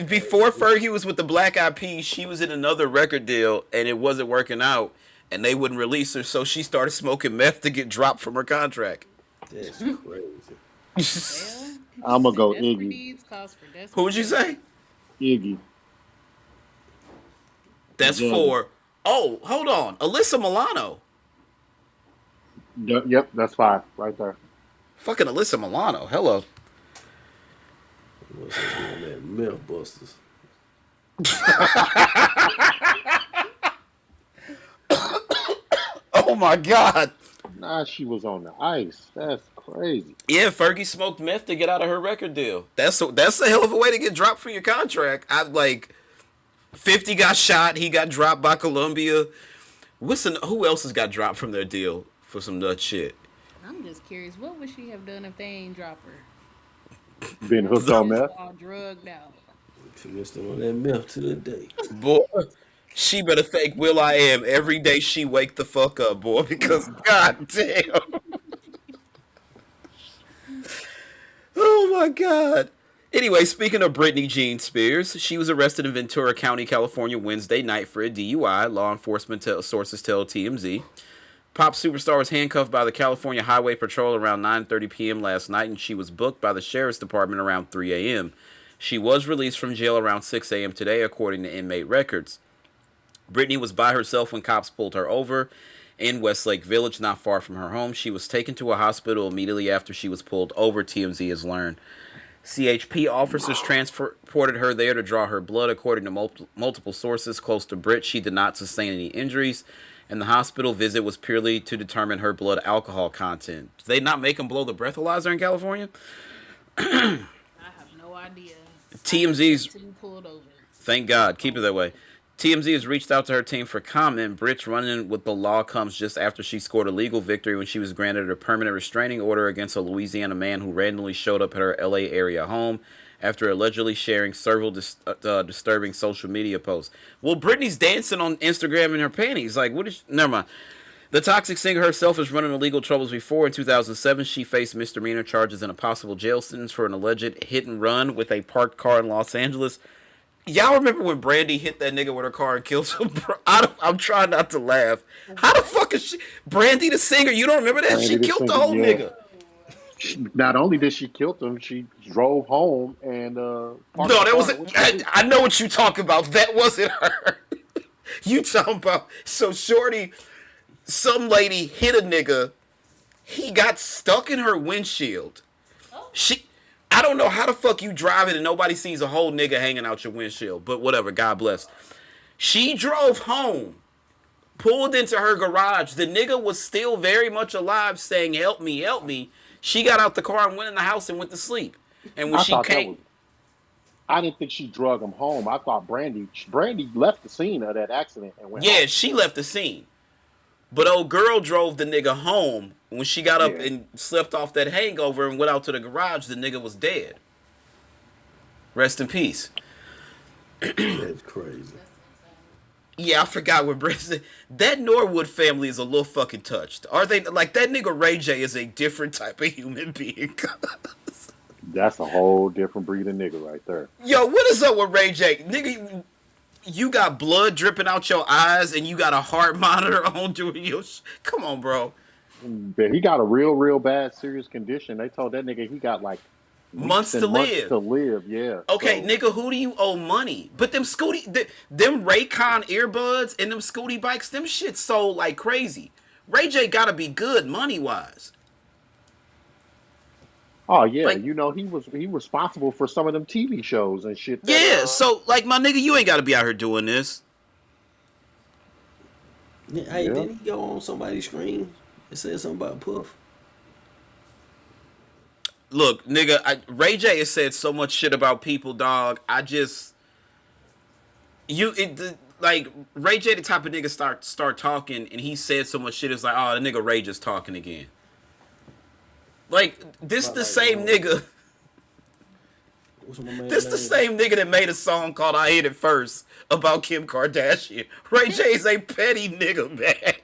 Before Fergie was with the Black Eyed Peas, she was in another record deal and it wasn't working out and they wouldn't release her, so she started smoking meth to get dropped from her contract. That's crazy. I'm gonna go Iggy. Who would you say? Iggy. That's 4. Oh, hold on. Alyssa Milano. Yep, that's 5 right there. Fucking Alyssa Milano. Hello. What's that? Mythbusters. Oh my God. Nah, she was on the ice. That's crazy. Yeah, Fergie smoked meth to get out of her record deal. That's a hell of a way to get dropped from your contract. 50 got shot. He got dropped by Columbia. Who else has got dropped from their deal for some nut shit? I'm just curious, what would she have done if they ain't drop her? Been hooked on meth. All drugged out. She was still on that meth to the day. Boy, she better thank Will I Am every day she wake the fuck up, boy, because goddamn. Oh my God. Anyway, speaking of Britney Jean Spears, she was arrested in Ventura County, California Wednesday night for a DUI, law enforcement sources tell TMZ. Pop superstar was handcuffed by the California Highway Patrol around 9:30 p.m. last night, and she was booked by the Sheriff's Department around 3 a.m. She was released from jail around 6 a.m. today, according to inmate records. Britney was by herself when cops pulled her over in Westlake Village, not far from her home. She was taken to a hospital immediately after she was pulled over, TMZ has learned. CHP officers transported her there to draw her blood. According to multiple sources close to Britt, she did not sustain any injuries, and the hospital visit was purely to determine her blood alcohol content. Did they not make them blow the breathalyzer in California? I have no idea. TMZ's... pulled over. Thank God. Keep it that way. TMZ has reached out to her team for comment. Britt's run-in with the law comes just after she scored a legal victory when she was granted a permanent restraining order against a Louisiana man who randomly showed up at her LA area home after allegedly sharing several disturbing social media posts. Well, Britney's dancing on Instagram in her panties. Like, what is... Never mind. The toxic singer herself has run into legal troubles before. In 2007, she faced misdemeanor charges and a possible jail sentence for an alleged hit and run with a parked car in Los Angeles. Y'all remember when Brandy hit that nigga with her car and killed him? I'm trying not to laugh. How the fuck is she... Brandy the singer, you don't remember that? She killed the whole nigga. Not only did she kill him, she drove home and... No, that wasn't... I know what you talking about. That wasn't her. You talking about... So, shorty... Some lady hit a nigga. He got stuck in her windshield. I don't know how the fuck you drive it and nobody sees a whole nigga hanging out your windshield. But whatever, God bless. She drove home, pulled into her garage. The nigga was still very much alive saying, help me, help me. She got out the car and went in the house and went to sleep. And when she came... I didn't think she drug him home. I thought Brandy left the scene of that accident and went home. Yeah, she left the scene. But old girl drove the nigga home. When she got up and slept off that hangover and went out to the garage, the nigga was dead. Rest in peace. That's crazy. Yeah, I forgot what Brent. That Norwood family is a little fucking touched. Are they like that nigga Ray J is a different type of human being? That's a whole different breed of nigga right there. Yo, what is up with Ray J? Nigga, you got blood dripping out your eyes and you got a heart monitor on doing your come on, bro. He got a real bad serious condition. They told that nigga he got like months to live, yeah. Okay, so. Nigga, who do you owe money? But them them Raycon earbuds and them Scooty bikes, them shit sold like crazy. Ray J gotta be good money-wise. Oh yeah, like, you know he responsible for some of them TV shows and shit. Yeah, so like my nigga, you ain't gotta be out here doing this. Hey, didn't he go on somebody's screen? It said something about Puff. Look, nigga, Ray J has said so much shit about people, dog. Ray J the type of nigga start talking, and he said so much shit. It's like, oh, the nigga Ray just talking again. Like this, the same nigga. This the same nigga that made a song called "I Hit It First" about Kim Kardashian. Ray J is a petty nigga, man.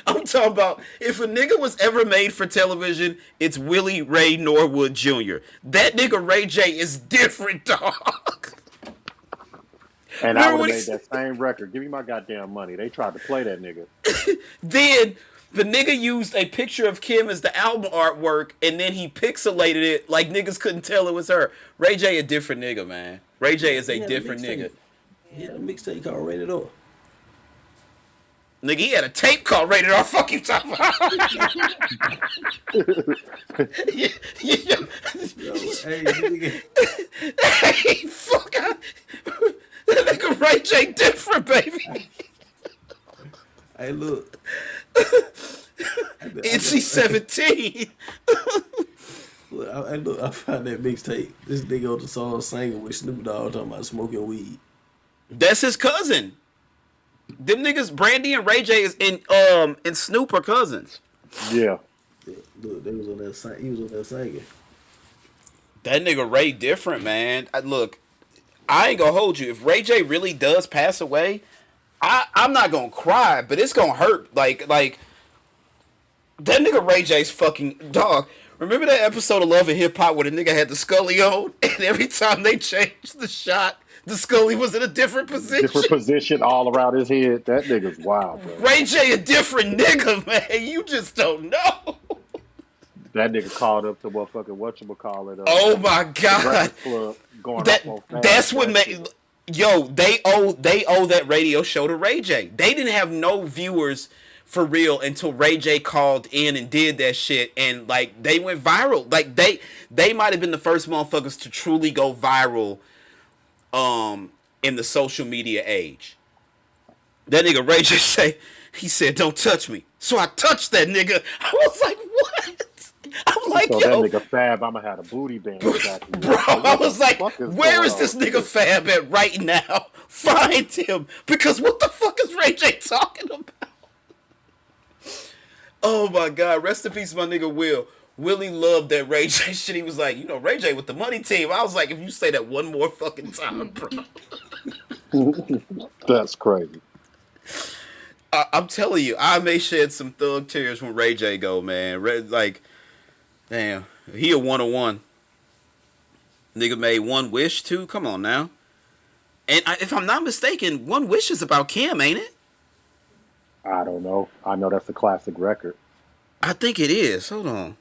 I'm talking about if a nigga was ever made for television, it's Willie Ray Norwood Jr. That nigga Ray J is different, dog. And I would have made that same record. Give me my goddamn money. They tried to play that nigga. Then the nigga used a picture of Kim as the album artwork, and then he pixelated it like niggas couldn't tell it was her. Ray J a different nigga, man. Ray J is a different nigga. He had a mixtape called Rated R. Nigga, he had a tape called Rated R. Fuck you talking about? Hey, fuck. That nigga Ray J different, baby. Hey, look. NC 17. Look, I found that mixtape. This nigga on the song singing with Snoop Dogg talking about smoking weed. That's his cousin. Them niggas, Brandy and Ray J is in Snoop are cousins. Yeah. Look, they was on that. He was on there singing. That nigga Ray different, man. Look, I ain't gonna hold you. If Ray J really does pass away, I'm not gonna cry, but it's gonna hurt. Like that nigga Ray J's fucking dog. Remember that episode of Love and Hip Hop where the nigga had the Scully on, and every time they changed the shot, the Scully was in a different position. Different position all around his head. That nigga's wild, bro. Ray J a different nigga, man. You just don't know. That nigga called up to motherfucking whatchamacallit. Oh my god. Club going that's what made. Yo, they owe that radio show to Ray J. They didn't have no viewers for real until Ray J called in and did that shit, and like they went viral. Like they might have been the first motherfuckers to truly go viral in the social media age. That nigga Ray J he said, "Don't touch me." So I touched that nigga. I was like, what? I'm like, so yo. that nigga Fab, I'ma have a booty band. Bro, I was like, where is this nigga Fab at right now? Find him. Because what the fuck is Ray J talking about? Oh my God. Rest in peace, my nigga Will. Willie loved that Ray J shit. He was like, you know, Ray J with the money team. I was like, if you say that one more fucking time, bro. That's crazy. I'm telling you, I may shed some thug tears when Ray J go, man. Like, damn, he a 101. Nigga made One Wish too. Come on now. And if I'm not mistaken, One Wish is about Kim, ain't it? I don't know. I know that's a classic record. I think it is. Hold on.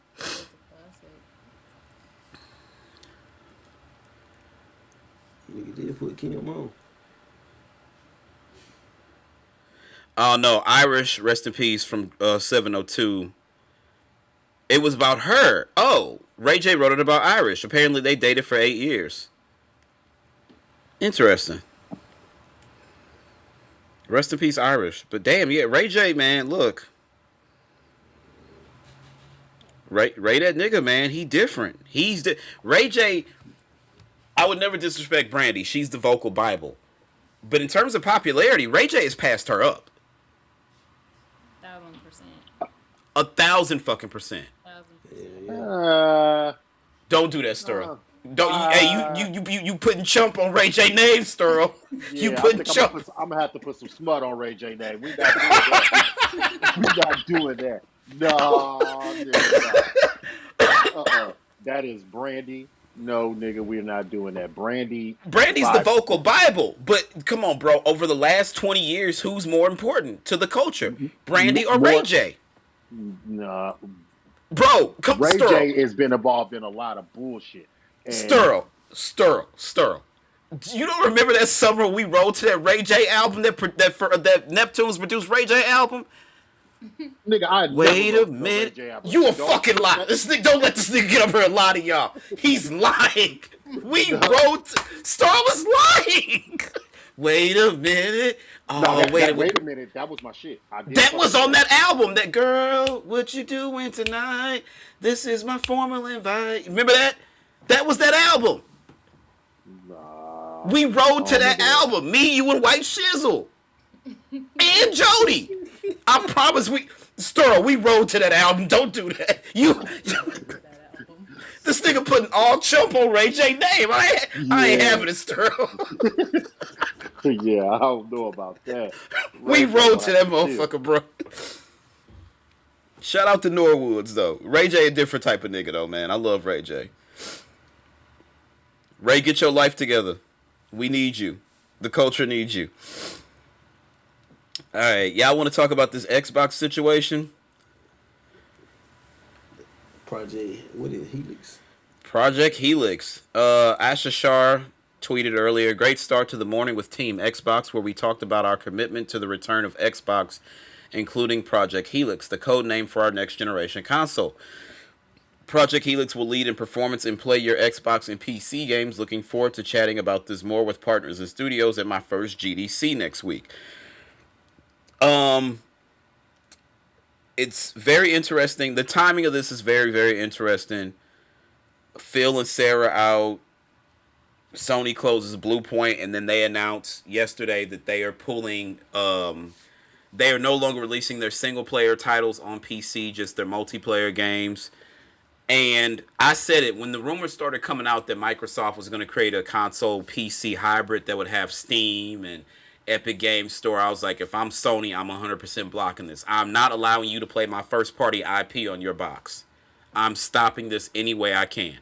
Nigga did put Kim on. Oh no, Irish, rest in peace, from 702. It was about her. Oh, Ray J wrote it about Irish. Apparently they dated for 8 years. Interesting. Rest in peace, Irish. But damn, yeah, Ray J, man, look. Ray that nigga, man, he different. Ray J, I would never disrespect Brandy. She's the vocal Bible. But in terms of popularity, Ray J has passed her up. 1,000%. 1,000% Yeah. Don't do that, Sterl. You putting chump on Ray J name, Sterl. You putting chump. I'm gonna have to put some smut on Ray J name. We not doing that. We not doing that. No. That is Brandy. No, nigga, we're not doing that. Brandy's the vocal Bible. But come on, bro. Over the last 20 years, who's more important to the culture? Brandy or Ray J? Nah. Bro, Ray J has been involved in a lot of bullshit. Sterl. You don't remember that summer we rode to that Ray J album that Neptunes produced Ray J album? Nigga, wait a minute. You a fucking lie. This nigga, don't let this nigga get up here and lie to y'all. He's lying. We rode. Star was lying. Wait a minute. Oh, wait a minute. That was my shit. That was on that album. That girl, what you doing tonight? This is my formal invite. Remember that? That was that album. Nah, we rode to that album. Me, you, and White Shizzle. And Jody. I promise we rode to that album. Don't do that. This nigga putting all chump on Ray J name. I ain't having it, Sterl. Yeah, I don't know about that. We rode to that motherfucker, bro. Shout out to Norwoods, though. Ray J a different type of nigga, though, man. I love Ray J. Ray, get your life together. We need you. The culture needs you. All right, y'all want to talk about this Xbox situation? Helix. Project Helix. Asha Shar tweeted earlier, great start to the morning with Team Xbox, where we talked about our commitment to the return of Xbox, including Project Helix, the code name for our next generation console. Project Helix will lead in performance and play your Xbox and PC games. Looking forward to chatting about this more with partners and studios at my first GDC next week. it's very interesting. The timing of this is very, very interesting. Phil and Sarah out. Sony closes Blue Point, and then they announced yesterday that they are pulling. They are no longer releasing their single player titles on PC, just their multiplayer games. And I said it when the rumors started coming out that Microsoft was going to create a console PC hybrid that would have Steam and Epic Games Store. I was like, if I'm Sony, I'm 100% blocking this. I'm not allowing you to play my first party IP on your box. I'm stopping this any way I can.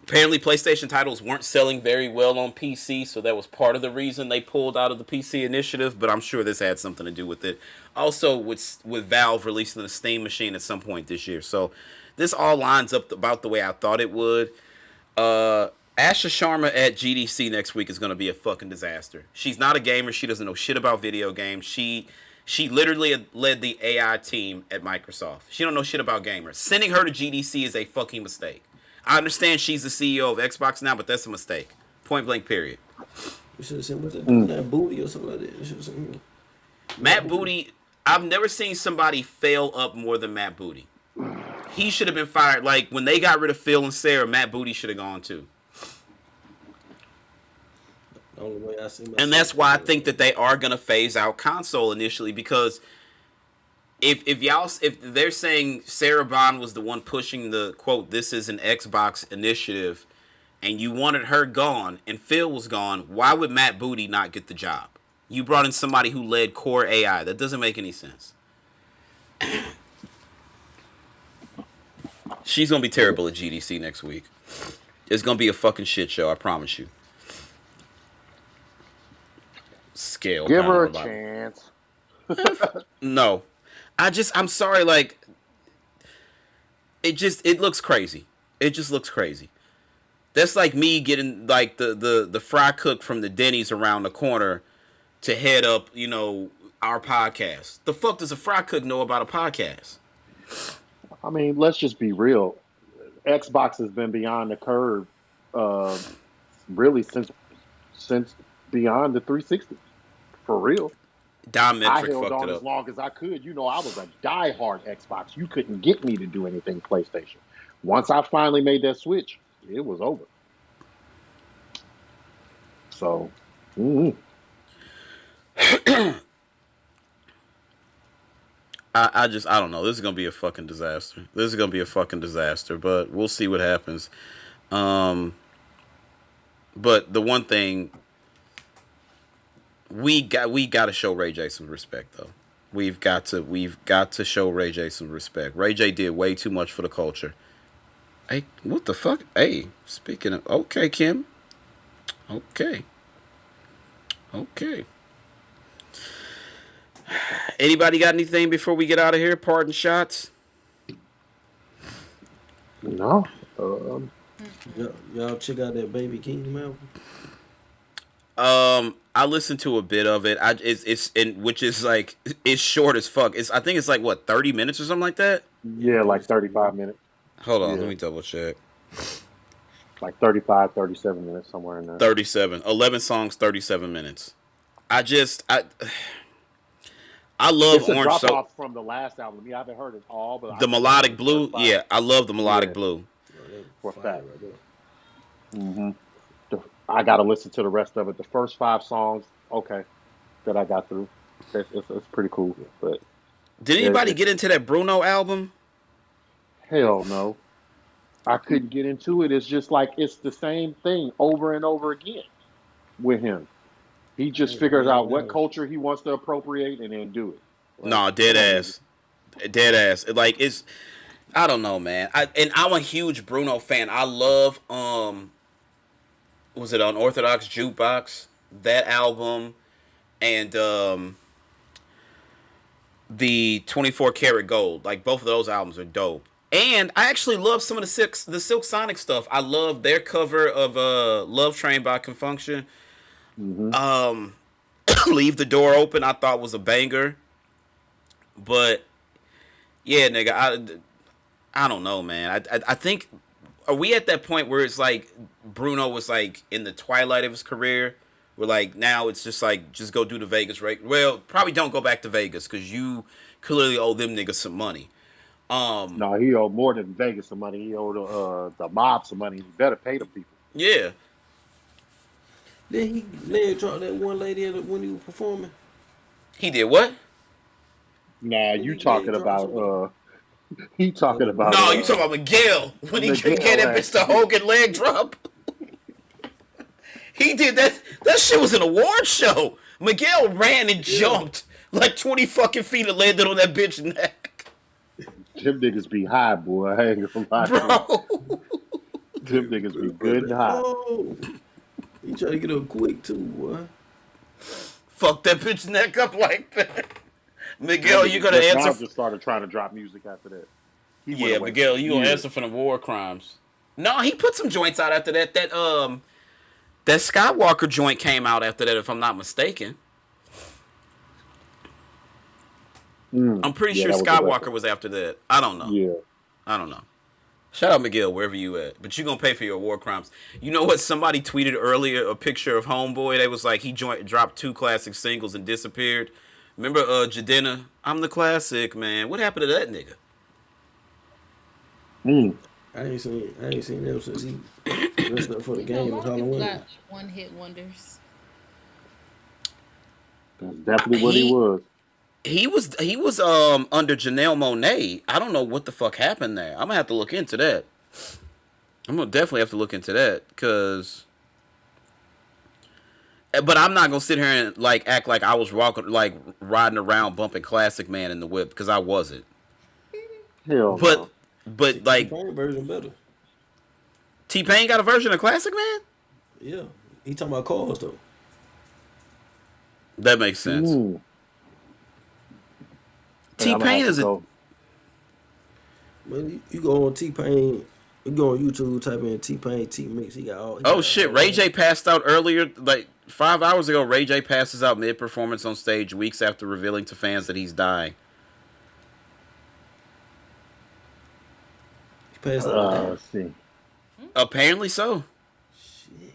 Apparently, PlayStation titles weren't selling very well on PC, so that was part of the reason they pulled out of the PC initiative, but I'm sure this had something to do with it. Also, with Valve releasing the Steam machine at some point this year. So, this all lines up about the way I thought it would. Asha Sharma at GDC next week is going to be a fucking disaster. She's not a gamer. She doesn't know shit about video games. She literally led the AI team at Microsoft. She don't know shit about gamers. Sending her to GDC is a fucking mistake. I understand she's the CEO of Xbox now, but that's a mistake. Point blank, period. You should have seen Matt Booty or something like that. You should have seen Matt Booty, I've never seen somebody fail up more than Matt Booty. He should have been fired. Like, when they got rid of Phil and Sarah, Matt Booty should have gone too. The only way I see and that's why I think that they are going to phase out console initially, because if they're saying Sarah Bond was the one pushing the quote, this is an Xbox initiative, and you wanted her gone and Phil was gone, why would Matt Booty not get the job? You brought in somebody who led Core AI. That doesn't make any sense. She's gonna be terrible at GDC next week. It's gonna be a fucking shit show, I promise you. Scale. Give her a chance. No. I'm sorry, like, it looks crazy. It just looks crazy. That's like me getting, like, the fry cook from the Denny's around the corner to head up, our podcast. The fuck does a fry cook know about a podcast? I mean, let's just be real. Xbox has been beyond the curve, really since beyond the 360. For real. I held on as long as I could. I was a diehard Xbox. You couldn't get me to do anything PlayStation. Once I finally made that switch, it was over. So, I don't know. This is gonna be a fucking disaster. But we'll see what happens. But the one thing we got to show Ray J some respect, though. We've got to show Ray J some respect. Ray J did way too much for the culture. Hey, what the fuck? Hey, speaking of, okay, Kim. Okay. Anybody got anything before we get out of here? Pardon shots. No. Y'all check out that Baby Kingdom album. I listened to a bit of it. Which is like, it's short as fuck. I think it's like what, 30 minutes or something like that. Yeah, like 35 minutes. Hold on, let me double check. Like 35, 37 minutes, somewhere in there. 37. 11 songs, 37 minutes. I love Orange Soul. Off from the last album. I haven't heard it all, but the Melodic Blue. Yeah, I love the Melodic Blue. For a fact. I got to listen to the rest of it. The first 5 songs, okay, that I got through. It's pretty cool. But did anybody get into that Bruno album? Hell no. I couldn't get into it. It's just like it's the same thing over and over again with him. He just figures out what culture he wants to appropriate and then do it. Like, no, dead ass. Like, it's, I don't know, man. I'm a huge Bruno fan. I love was it Unorthodox Jukebox? That album, and the 24 Karat Gold. Like, both of those albums are dope. And I actually love some of the Silk Sonic stuff. I love their cover of Love Train by Confunction. Leave the Door Open, I thought was a banger. But yeah, nigga, I don't know, man. I think, are we at that point where it's like Bruno was like in the twilight of his career, We're like, now it's just like, just go do the Vegas rate. Well, probably don't go back to Vegas because you clearly owe them niggas some money. No, he owed more than Vegas some money. He owed the mob some money. He better pay them people. Yeah. Then he leg dropped that one lady when he was performing. He did what? Nah, you talking about he talking about no, you talking about Miguel when he gave that bitch the Hogan leg drop. He did that. That shit was an award show. Miguel ran and jumped like 20 fucking feet and landed on that bitch's neck. Them niggas be high, boy. I ain't gonna lie. Bro. Them niggas be good and high. He try to get up quick too, boy. Fuck that bitch's neck up like that. Miguel, you gonna answer? Just started trying to drop music after that. Yeah, Miguel, you gonna answer for the war crimes? No, he put some joints out after that. That Skywalker joint came out after that, if I'm not mistaken. I'm pretty sure Skywalker was after that. I don't know. Yeah, I don't know. Shout out Miguel, wherever you at. But you gonna pay for your war crimes. You know what? Somebody tweeted earlier a picture of Homeboy. They was like, he dropped 2 classic singles and disappeared. Remember Jadena? I'm the classic, man. What happened to that nigga? I ain't seen him since he dressed up for the game of Halloween. Got one-hit wonders. that's definitely what he was. He was under Janelle Monáe. I don't know what the fuck happened there. I'm gonna have to look into that. I'm gonna definitely have to look into that because. But I'm not gonna sit here and like act like I was riding around bumping Classic Man in the whip because I wasn't. Hell no. But like T-Pain version better. T-Pain got a version of Classic Man? Yeah, he talking about cars though. That makes sense. T-Pain is a. When you go on T-Pain, you go on YouTube, type in T-Pain T-Mix. He got all. Oh shit! Ray J passed out earlier, like 5 hours ago. Ray J passes out mid-performance on stage, weeks after revealing to fans that he's dying. He passed out. Let's see. Apparently so. Shit.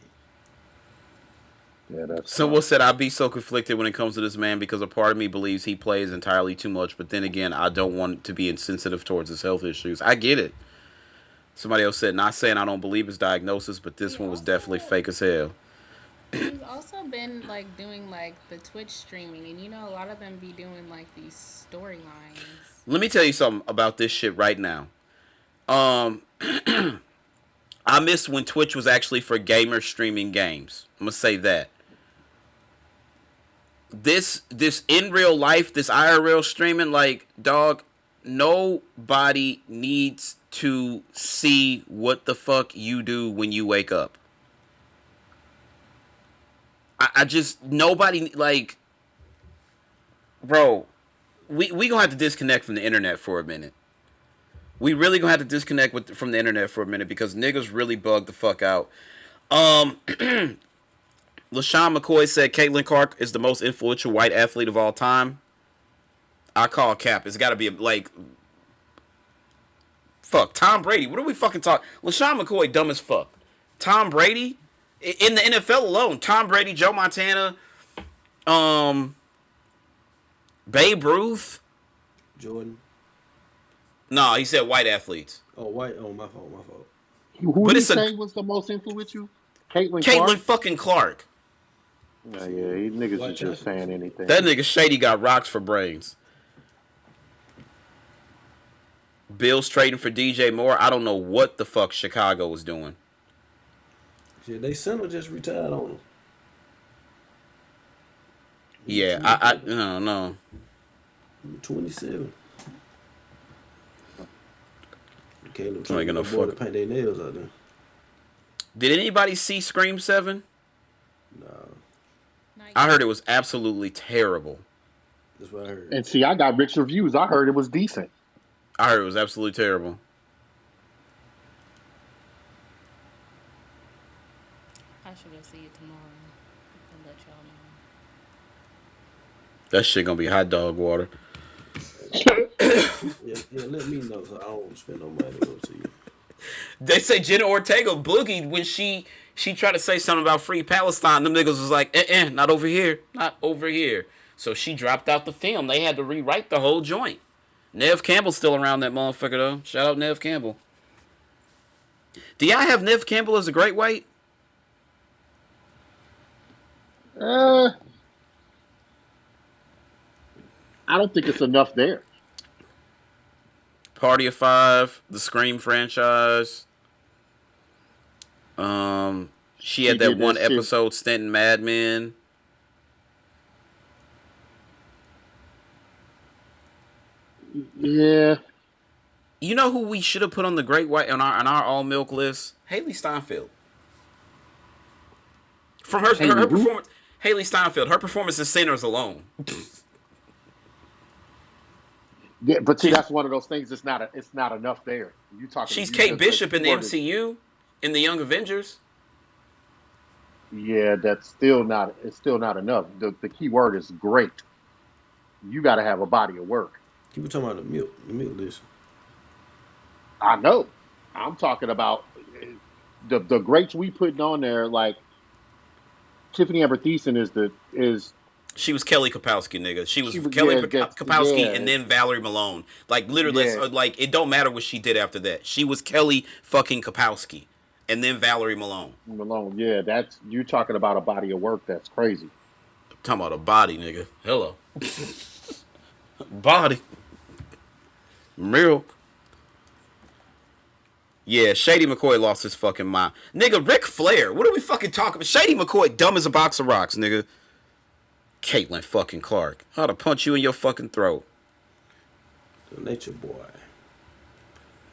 Yeah, that's. Someone said I'd be so conflicted when it comes to this man because a part of me believes he plays entirely too much, but then again, I don't want to be insensitive towards his health issues. I get it. Somebody else said, not saying I don't believe his diagnosis, but this one was definitely fake as hell. He's also been like doing like the Twitch streaming, and a lot of them be doing like these storylines. Let me tell you something about this shit right now. I miss when Twitch was actually for gamers streaming games. I'm gonna say that. This in real life, this IRL streaming, like, dog, nobody needs to see what the fuck you do when you wake up. I just, nobody, like, bro, we gonna have to disconnect from the internet for a minute. We really gonna have to disconnect from the internet for a minute because niggas really bug the fuck out. LaShawn McCoy said Caitlin Clark is the most influential white athlete of all time. I call cap. It's gotta be like, fuck, Tom Brady. What are we fucking talking? LaShawn McCoy dumb as fuck. Tom Brady? In the NFL alone, Tom Brady, Joe Montana, Babe Ruth. Jordan. No, he said white athletes. Oh, white. Oh, my fault. Who did you say was the most influential? Caitlin fucking Clark. Yeah, niggas is just saying anything. That nigga Shady got rocks for brains. Bills trading for DJ Moore. I don't know what the fuck Chicago was doing. Yeah, they center just retired on him. Yeah, I don't know. 27. Caleb ain't gonna boy to paint their nails out there. Did anybody see Scream 7? No. I heard it was absolutely terrible. That's what I heard. And see, I got rich reviews. I heard it was decent. I heard it was absolutely terrible. I should go see it tomorrow and let y'all know. That shit gonna be hot dog water. yeah, let me know so I don't spend no money to go see you. They say Jenna Ortega boogied when she She tried to say something about free Palestine. Them niggas was like, not over here. Not over here. So she dropped out the film. They had to rewrite the whole joint. Nev Campbell's still around that motherfucker, though. Shout out Nev Campbell. Do y'all have Nev Campbell as a great white? I don't think it's enough there. Party of Five, the Scream franchise. She had that one episode stint in Mad Men. Yeah. You know who we should have put on the Great White on our all milk list? Haley Steinfeld. From her performance, Haley Steinfeld. Her performance in Sinners alone. Yeah, but see, that's one of those things. It's not enough there. You talking? She's Kate Bishop in the MCU, in the Young Avengers. Yeah, that's still not. It's still not enough. The key word is great. You got to have a body of work. People talking about the milk list. I know. I'm talking about the greats we putting on there. Like Tiffany Amber Thiessen is. She was Kelly Kapowski, nigga. She was Kelly Kapowski and then Valerie Malone. Like, literally, like, it don't matter what she did after that. She was Kelly fucking Kapowski and then Valerie Malone. Yeah, that's, you talking about a body of work that's crazy. I'm talking about a body, nigga. Hello. Body. Real. Yeah, Shady McCoy lost his fucking mind. Nigga, Ric Flair. What are we fucking talking about? Shady McCoy, dumb as a box of rocks, nigga. Caitlin fucking Clark. I ought to punch you in your fucking throat. The Nature Boy.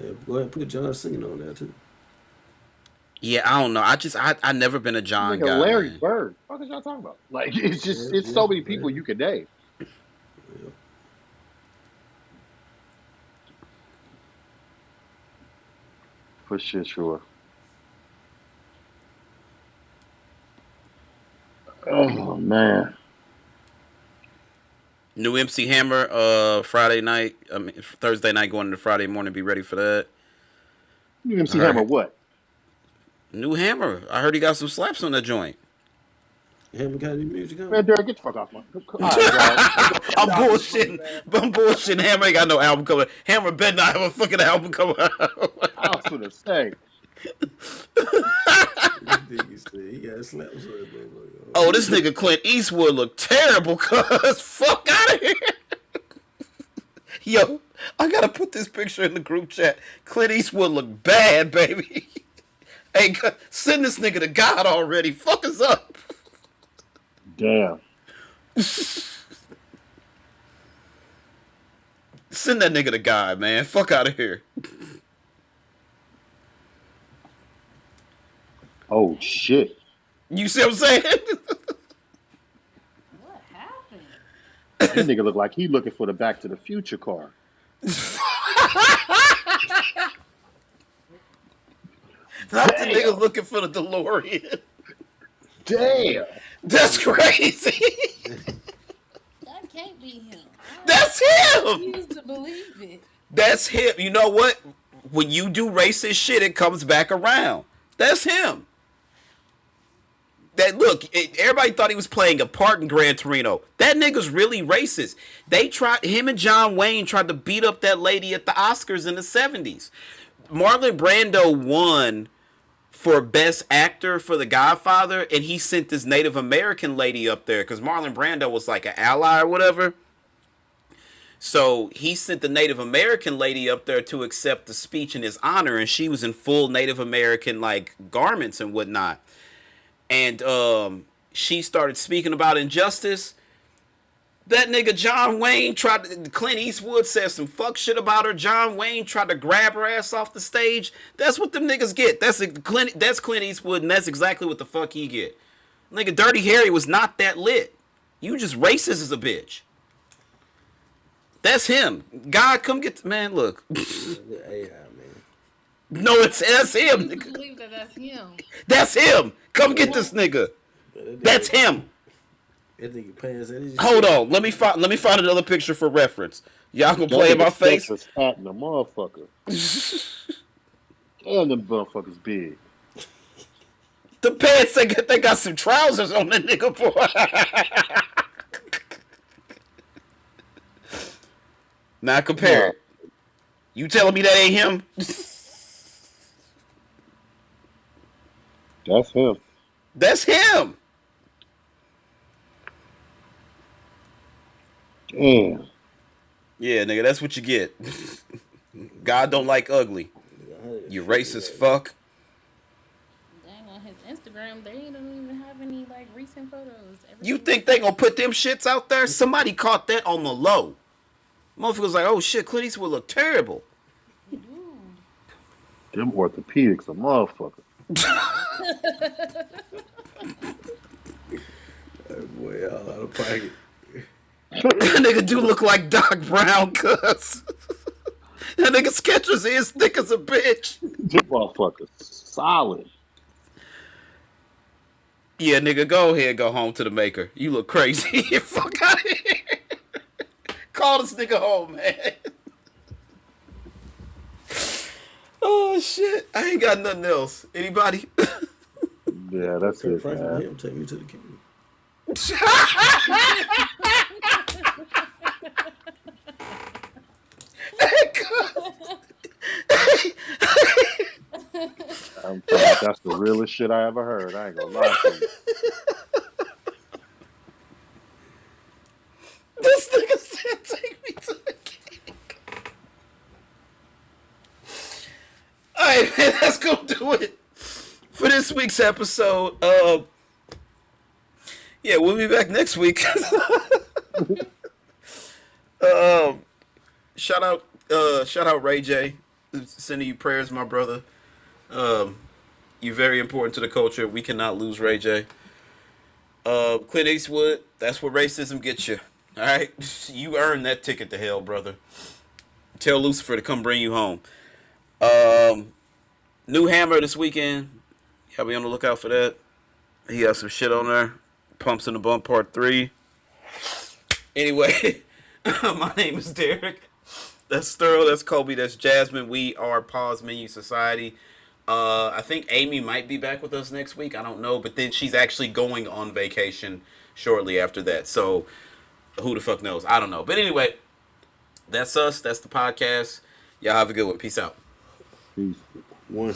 Yeah, go ahead and put John Cena on there, too. Yeah, I don't know. I never been a John guy. Larry Bird. What are y'all talking about? Like, it's just, it's so many people you could name. Yeah. For sure. Oh, man. New MC Hammer, Thursday night going into Friday morning. Be ready for that. New MC Hammer what? New Hammer. I heard he got some slaps on that joint. Hammer got any music on? Man, Derek, get the fuck off, man. I'm bullshitting. Hammer ain't got no album coming. Hammer better not have a fucking album coming out. I was gonna say. Oh, this nigga Clint Eastwood look terrible, cuz. Fuck out of here. Yo, I gotta put this picture in the group chat. Clint Eastwood look bad, baby. Hey, send this nigga to God already. Fuck us up. Damn. Send that nigga to God, man. Fuck out of here. Oh, shit. You see what I'm saying? What happened? That nigga look like he looking for the Back to the Future car. Not the nigga looking for the DeLorean. Damn. That's crazy. That can't be him. That's him. I refuse to believe it. That's him. You know what? When you do racist shit, it comes back around. That's him. That look, everybody thought he was playing a part in Gran Torino. That nigga's really racist. Him and John Wayne tried to beat up that lady at the Oscars in the 70s. Marlon Brando won for Best Actor for The Godfather, and he sent this Native American lady up there because Marlon Brando was like an ally or whatever. So he sent the Native American lady up there to accept the speech in his honor, and she was in full Native American like garments and whatnot. And she started speaking about injustice. That nigga John Wayne Clint Eastwood said some fuck shit about her. John Wayne tried to grab her ass off the stage. That's what them niggas get. That's Clint Eastwood, and that's exactly what the fuck he get. Nigga, Dirty Harry was not that lit. You just racist as a bitch. That's him. God, come get man. Look. AI, man. No, that's him. I believe that's him. That's him. Come get this nigga. That's him. Hold on. Let me find another picture for reference. Y'all gonna play in my face? That's fat in the motherfucker. Damn, them motherfuckers big. The pants, they got some trousers on the nigga, boy. Not compared. No. You telling me that ain't him? That's him. That's him. Damn. Yeah, nigga, that's what you get. God don't like ugly. You racist fuck. Dang, on his Instagram, they don't even have any like recent photos. You think they gonna put them shits out there? Somebody caught that on the low. Motherfuckers like, oh shit, Clint Eastwood look terrible. Them orthopedics a motherfucker. That boy all out of pocket. That nigga do look like Doc Brown, cuz. That nigga Skechers is thick as a bitch. Them motherfuckers solid. Yeah, nigga, go ahead, go home to the maker. You look crazy. Fuck out of here. Call this nigga home, man. Oh shit, I ain't got nothing else. Anybody? Yeah, that's it, man. Him take me to the king. I'm telling you, that's the realest shit I ever heard. I ain't gonna lie to you. This nigga said take me to the king. Alright, man, that's gonna do it for this week's episode. Yeah, we'll be back next week. Shout out Ray J. Sending you prayers, my brother. You're very important to the culture. We cannot lose Ray J. Clint Eastwood, that's what racism gets you. All right, you earned that ticket to hell, brother. Tell Lucifer to come bring you home. New Hammer this weekend. Y'all be on the lookout for that. He got some shit on there. Pumps in the Bump Part 3. Anyway, my name is Derek. That's Sterl. That's Kobe. That's Jasmine. We are Pause Menu Society. I think Amy might be back with us next week. I don't know. But then she's actually going on vacation shortly after that. So who the fuck knows? I don't know. But anyway, that's us. That's the podcast. Y'all have a good one. Peace out. Peace. One.